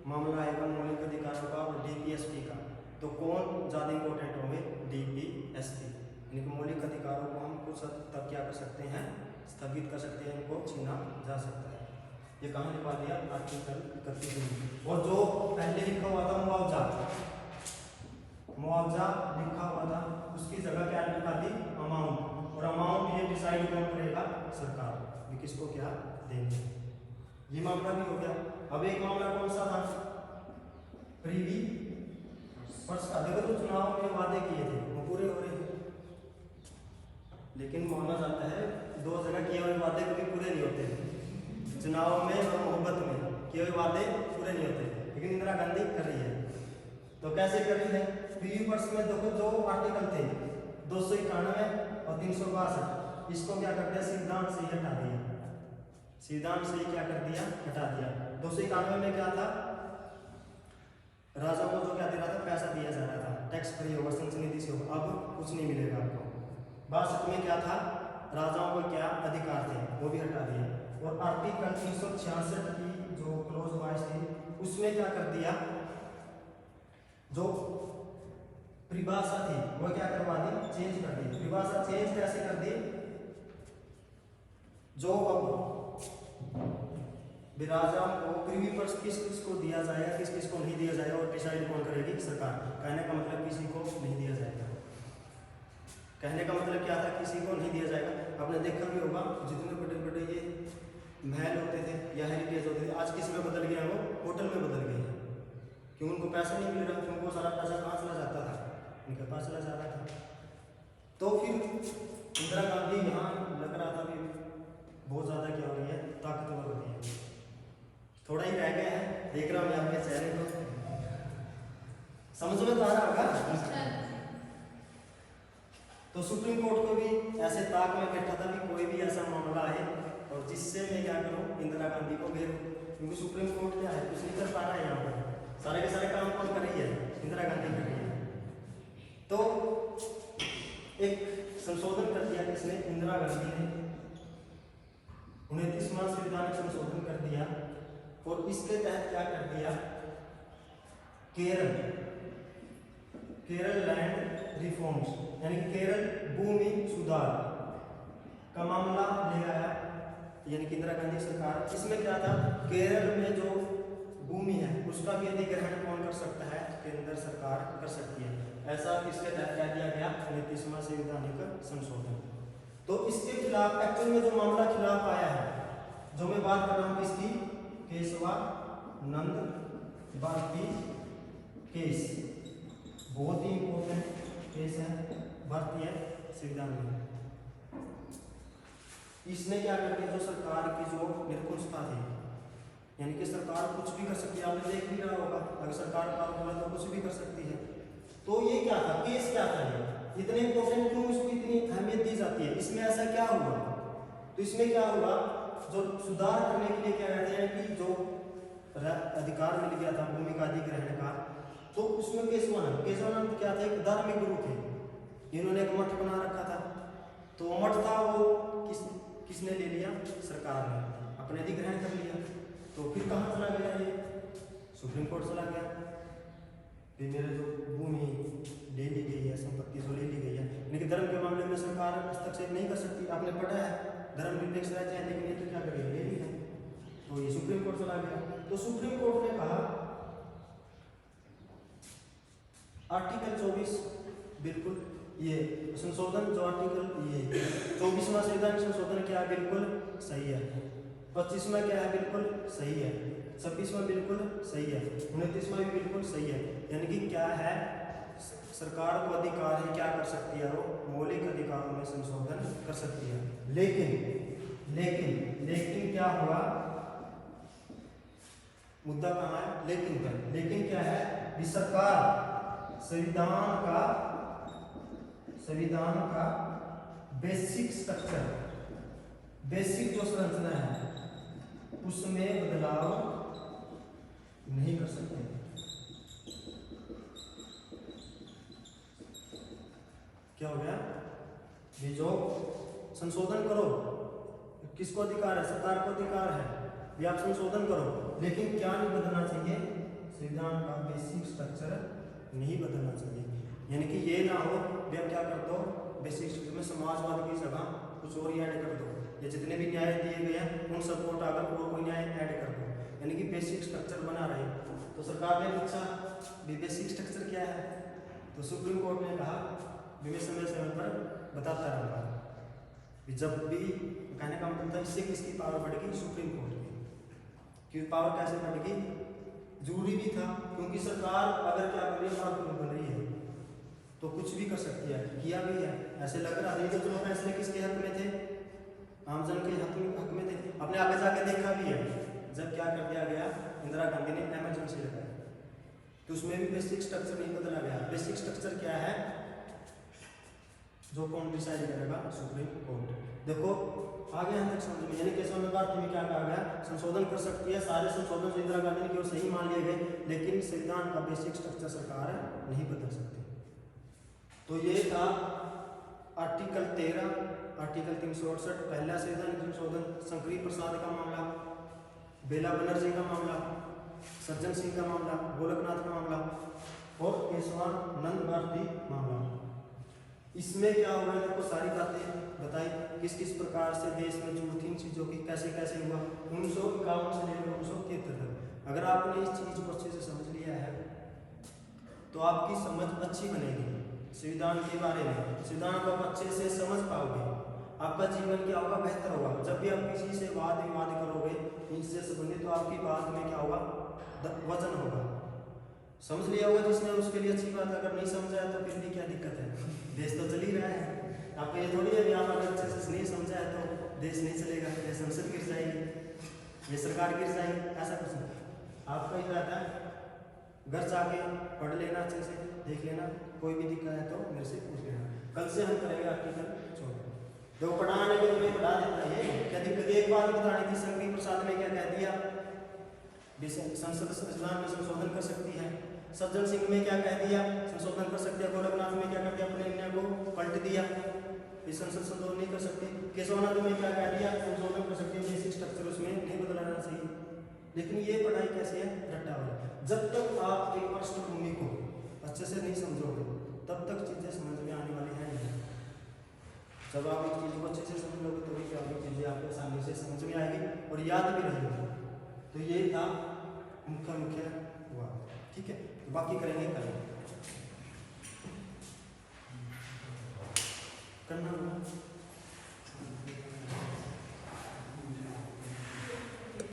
मामला आएगा मौलिक अधिकारों का और डीपीएसपी का, तो कौन ज्यादा इंपॉर्टेंट होंगे, डीपीएसपी। यानी कि मौलिक अधिकारों को हम कुछ हद तक क्या कर सकते हैं, स्थगित कर सकते हैं, इनको छीना जा सकता है। ये कहाँ लिखवा दिया, आर्टिकल 31। और जो पहले लिखा हुआ था मुआवजा, मुआवजा लिखा हुआ था, उसकी जगह क्या लिखा दी, अमाउंट। और अमाउंट ये डिसाइड कौन करेगा, सरकार, भी किसको क्या देंगे। ये मामला भी हो गया। अब एक मामला कौन सा था, प्रीवी पर्स का। देखो जो चुनाव में वादे किए थे वो पूरे हो रहे हैं, लेकिन माना जाता है दो जगह किए हुए वादे कभी पूरे नहीं होते, चुनाव में और मोहब्बत में किए हुए वादे पूरे नहीं होते, लेकिन इंदिरा गांधी कर रही है। तो कैसे कर रही है, प्रीवी पर्स में देखो जो आर्टिकल थे 291 और 362, इसको क्या कर दिया, संविधान से ही हटा दिया, संविधान से ही क्या कर दिया, हटा दिया। 291 में क्या था, राजा को जो क्या दे रहा था, पैसा दिया जा रहा था, टैक्स फ्री होगा, संचनिधि से होगा, अब कुछ नहीं मिलेगा आपको। 62 में क्या था, राजाओं को क्या अधिकार थे, वो भी हटा दिए। और आर्टिकल 366 की जो क्लोज 22 थी, उसमें क्या कर दिया, जो परिभाषा थी वो क्या करवा दी, चेंज कर दी। परिभाषा चेंज कैसे कर दी, जो अब राजाओं को प्रीवी पर्स किस किस को दिया जाएगा, किस किस को नहीं दिया जाएगा, और डिसाइड कौन करेगी, सरकार। कहने का मतलब किसी को नहीं दिया जाएगा, कहने का मतलब क्या था, किसी को नहीं दिया जाएगा। आपने देखा भी होगा जितने बड़े बड़े ये महल होते थे या हेरिटेज होते थे, आज किस में बदल गया, वो होटल में बदल गए हैं, क्यों, उनको पैसा नहीं मिल रहा, उनको सारा पैसा कहाँ चला जाता था, उनके पास चला जा रहा था। तो फिर इंदिरा गांधी यहाँ लग रहा था भी बहुत ज़्यादा क्या हो रही है, ताकतवर हो रही है। थोड़ा ही रह गया है, देख रहा हूँ मैं आपके चेहरे को, समझ में तो आ रहा होगा। तो सुप्रीम कोर्ट को भी ऐसे ताक में बैठा था कि कोई भी ऐसा मामला आए और जिससे मैं क्या करूँ, इंदिरा गांधी को घेरूं, क्योंकि सुप्रीम कोर्ट क्या है, कुछ नहीं कर पा रहा है यहाँ पर, सारे के सारे काम कौन कर रही है, इंदिरा गांधी कर रही है। तो एक संशोधन कर दिया किसने, इंदिरा गांधी ने, 29वां संवैधानिक संशोधन कर दिया। और इसके तहत क्या कर दिया, केरल लैंड रिफॉर्म्स, यानी केरल भूमि सुधार का मामला ले आया, यानी कि इंदिरा गांधी सरकार। इसमें क्या था, केरल में जो भूमि है उसका भी अधिग्रहण कौन कर सकता है, केंद्र सरकार कर सकती है। ऐसा किसके तहत क्या दिया गया, 29वां संवैधानिक संशोधन। तो इसके खिलाफ एक्चुअल में जो मामला खिलाफ आया है, जो मैं बात कर रहा हूँ किसकी, केशवानंद भारती केस, बहुत ही इंपॉर्टेंट केस है भारतीय संविधान में। इसने क्या कर दिया, जो सरकार की जो निरंकुशता थी, यानी कि सरकार कुछ भी कर सकती है, आपने देख भी रहा होगा, अगर सरकार का बोला तो कुछ भी कर सकती है। तो ये क्या था, केस क्या था, ये इतने इंपॉर्टेंट क्यों, इसको इतनी अहमियत दी जाती है, इसमें ऐसा क्या हुआ? तो इसमें क्या हुआ, जो सुधार करने के लिए क्या कहते हैं कि जो अधिकार मिल गया था भूमि का अधिग्रहण का, तो उसमें केशवानंद क्या थे, एक धार्मिक गुरु थे, इन्होंने एक मठ बना रखा था। तो मठ था वो किसने ले लिया, सरकार ने अपने अधिग्रहण कर लिया। तो फिर कहाँ चला गया ये, सुप्रीम कोर्ट चला गया। फिर मेरे जो भूमि ले ली गई है, संपत्ति जो ले ली गई है, लेकिन धर्म के मामले में सरकार हस्तक्षेप नहीं कर सकती, आपने पढ़ा है धर्मनिरपेक्ष राज्य है, लेकिन ये तो क्या करेगी, ले ली है। तो ये सुप्रीम कोर्ट चला गया। तो सुप्रीम कोर्ट ने कहा आर्टिकल 24 बिल्कुल ये संशोधन, जो आर्टिकल ये 24वां संविधान संशोधन क्या है, बिल्कुल सही है। 25वां क्या है, बिल्कुल सही है। 26वां बिल्कुल सही है। 29वां भी बिल्कुल सही है। यानी कि क्या है, सरकार को अधिकार है, क्या कर सकती है, वो मौलिक अधिकारों में संशोधन कर सकती है। लेकिन लेकिन लेकिन क्या हुआ, मुद्दा कहाँ है, लेकिन पर, लेकिन क्या है कि सरकार संविधान का बेसिक स्ट्रक्चर, बेसिक जो संरचना है उसमें बदलाव नहीं कर सकते। क्या हो गया, ये जो संशोधन करो, किसको अधिकार है, सरकार को अधिकार है, ये आप संशोधन करो, लेकिन क्या नहीं बदलना चाहिए, संविधान का बेसिक स्ट्रक्चर नहीं बदलना चाहिए। यानी कि ये ना हो भी आप क्या कर दो, बेसिक स्ट्रक्चर में समाजवाद की जगह कुछ और ही ऐड कर दो, या जितने भी न्याय दिए गए हैं उन सबको हटाकर और कोई न्याय ऐड कर दो, यानी कि बेसिक स्ट्रक्चर बना रहे। तो सरकार ने पूछा भी बेसिक स्ट्रक्चर क्या है, तो सुप्रीम कोर्ट ने कहा भी मैं समय समय पर बताता रहूँगा। जब भी कहने का मतलब था, इससे किसकी पावर बढ़ेगी, सुप्रीम कोर्ट की पावर कैसे बढ़ेगी, जरूरी भी था, क्योंकि सरकार अगर क्या कर रही है, पावरफुल बन रही है तो कुछ भी कर सकती है, किया भी है। ऐसे लग रहा है तो फैसले किसके हक में थे, आमजन के हक में थे। अपने आगे जाके देखा भी है, जब क्या कर दिया गया, इंदिरा गांधी ने इमरजेंसी लगाई, तो उसमें भी बेसिक स्ट्रक्चर नहीं बदला गया। बेसिक स्ट्रक्चर क्या है, जो कौन डिसाइड करेगा, सुप्रीम कोर्ट। देखो आगे हम तक समझ में, यानी केशवानंद भारती में क्या कहा गया, संशोधन कर सकती है, सारे संशोधन जो इंदिरा गांधी की ओर सही मान लिए गए, लेकिन संविधान का बेसिक स्ट्रक्चर सरकार नहीं बदल सकती। तो ये था आर्टिकल 13, आर्टिकल 368 पहला संविधान संशोधन, शंकरी प्रसाद का मामला, बेला बनर्जी का मामला, सज्जन सिंह का मामला, गोलकनाथ का मामला और केशवानंद भारती मामला। इसमें क्या हुआ, देखो सारी बातें बताई, किस किस प्रकार से देश में छूट थी इन चीज़ों की, कैसे कैसे हुआ 1951 से लेकर 1973 तक। अगर आपने इस चीज़ को अच्छे से समझ लिया है तो आपकी समझ अच्छी बनेगी संविधान के बारे में, संविधान को आप अच्छे से समझ पाओगे, आपका जीवन क्या होगा, बेहतर होगा। जब भी आप किसी से वाद विवाद करोगे इनसे संबंधित, तो आपकी बात में क्या होगा, वजन होगा। समझ लिया होगा जिसने, उसके लिए अच्छी बात है, अगर नहीं समझा है तो फिर भी क्या दिक्कत है, देश तो चल ही रहा है। आपको ये थोड़ी है कि आप अगर अच्छे से नहीं समझा है तो देश नहीं चलेगा, ये संसद गिर जाएगी, ये सरकार गिर जाएगी, ऐसा कुछ नहीं। आपका ही रहता है, घर जाके पढ़ लेना, अच्छे से देख लेना, कोई भी दिक्कत है तो मेरे से पूछ लेना। कल से हम करेंगे आर्टिकल 14। देखो पढ़ाने के लिए पढ़ा देता है, क्या दिक्कत, एक बात बतानी थी, शंकरी प्रसाद ने क्या कह दिया, संसद संविधान में संशोधन कर सकती है। सज्जन सिंह में क्या कह दिया, संशोधन कर सकते हैं। गोलकनाथ में क्या कर दिया, अपने निर्णय को पलट दिया, इस संसद संशोधन नहीं कर सकती। केशवानंद में क्या कह दिया, संशोधन कर सकते हैं, बेसिक स्ट्रक्चर उसमें नहीं बदलाना चाहिए। लेकिन ये पढ़ाई कैसे है, रट्टा वाला। जब तक आप एक पृष्ठभूमि को अच्छे से नहीं समझोगे तब तक चीज़ें समझ में आने वाली है नहीं। जब आप एक चीज़ को अच्छे से समझ लोगे तो क्या होगी, चीज़ें आपके सामने से समझ में आएगी और याद भी रहेगी। तो ये था मुख्य हुआ, ठीक है। तो बाकी करेंगे कल करना।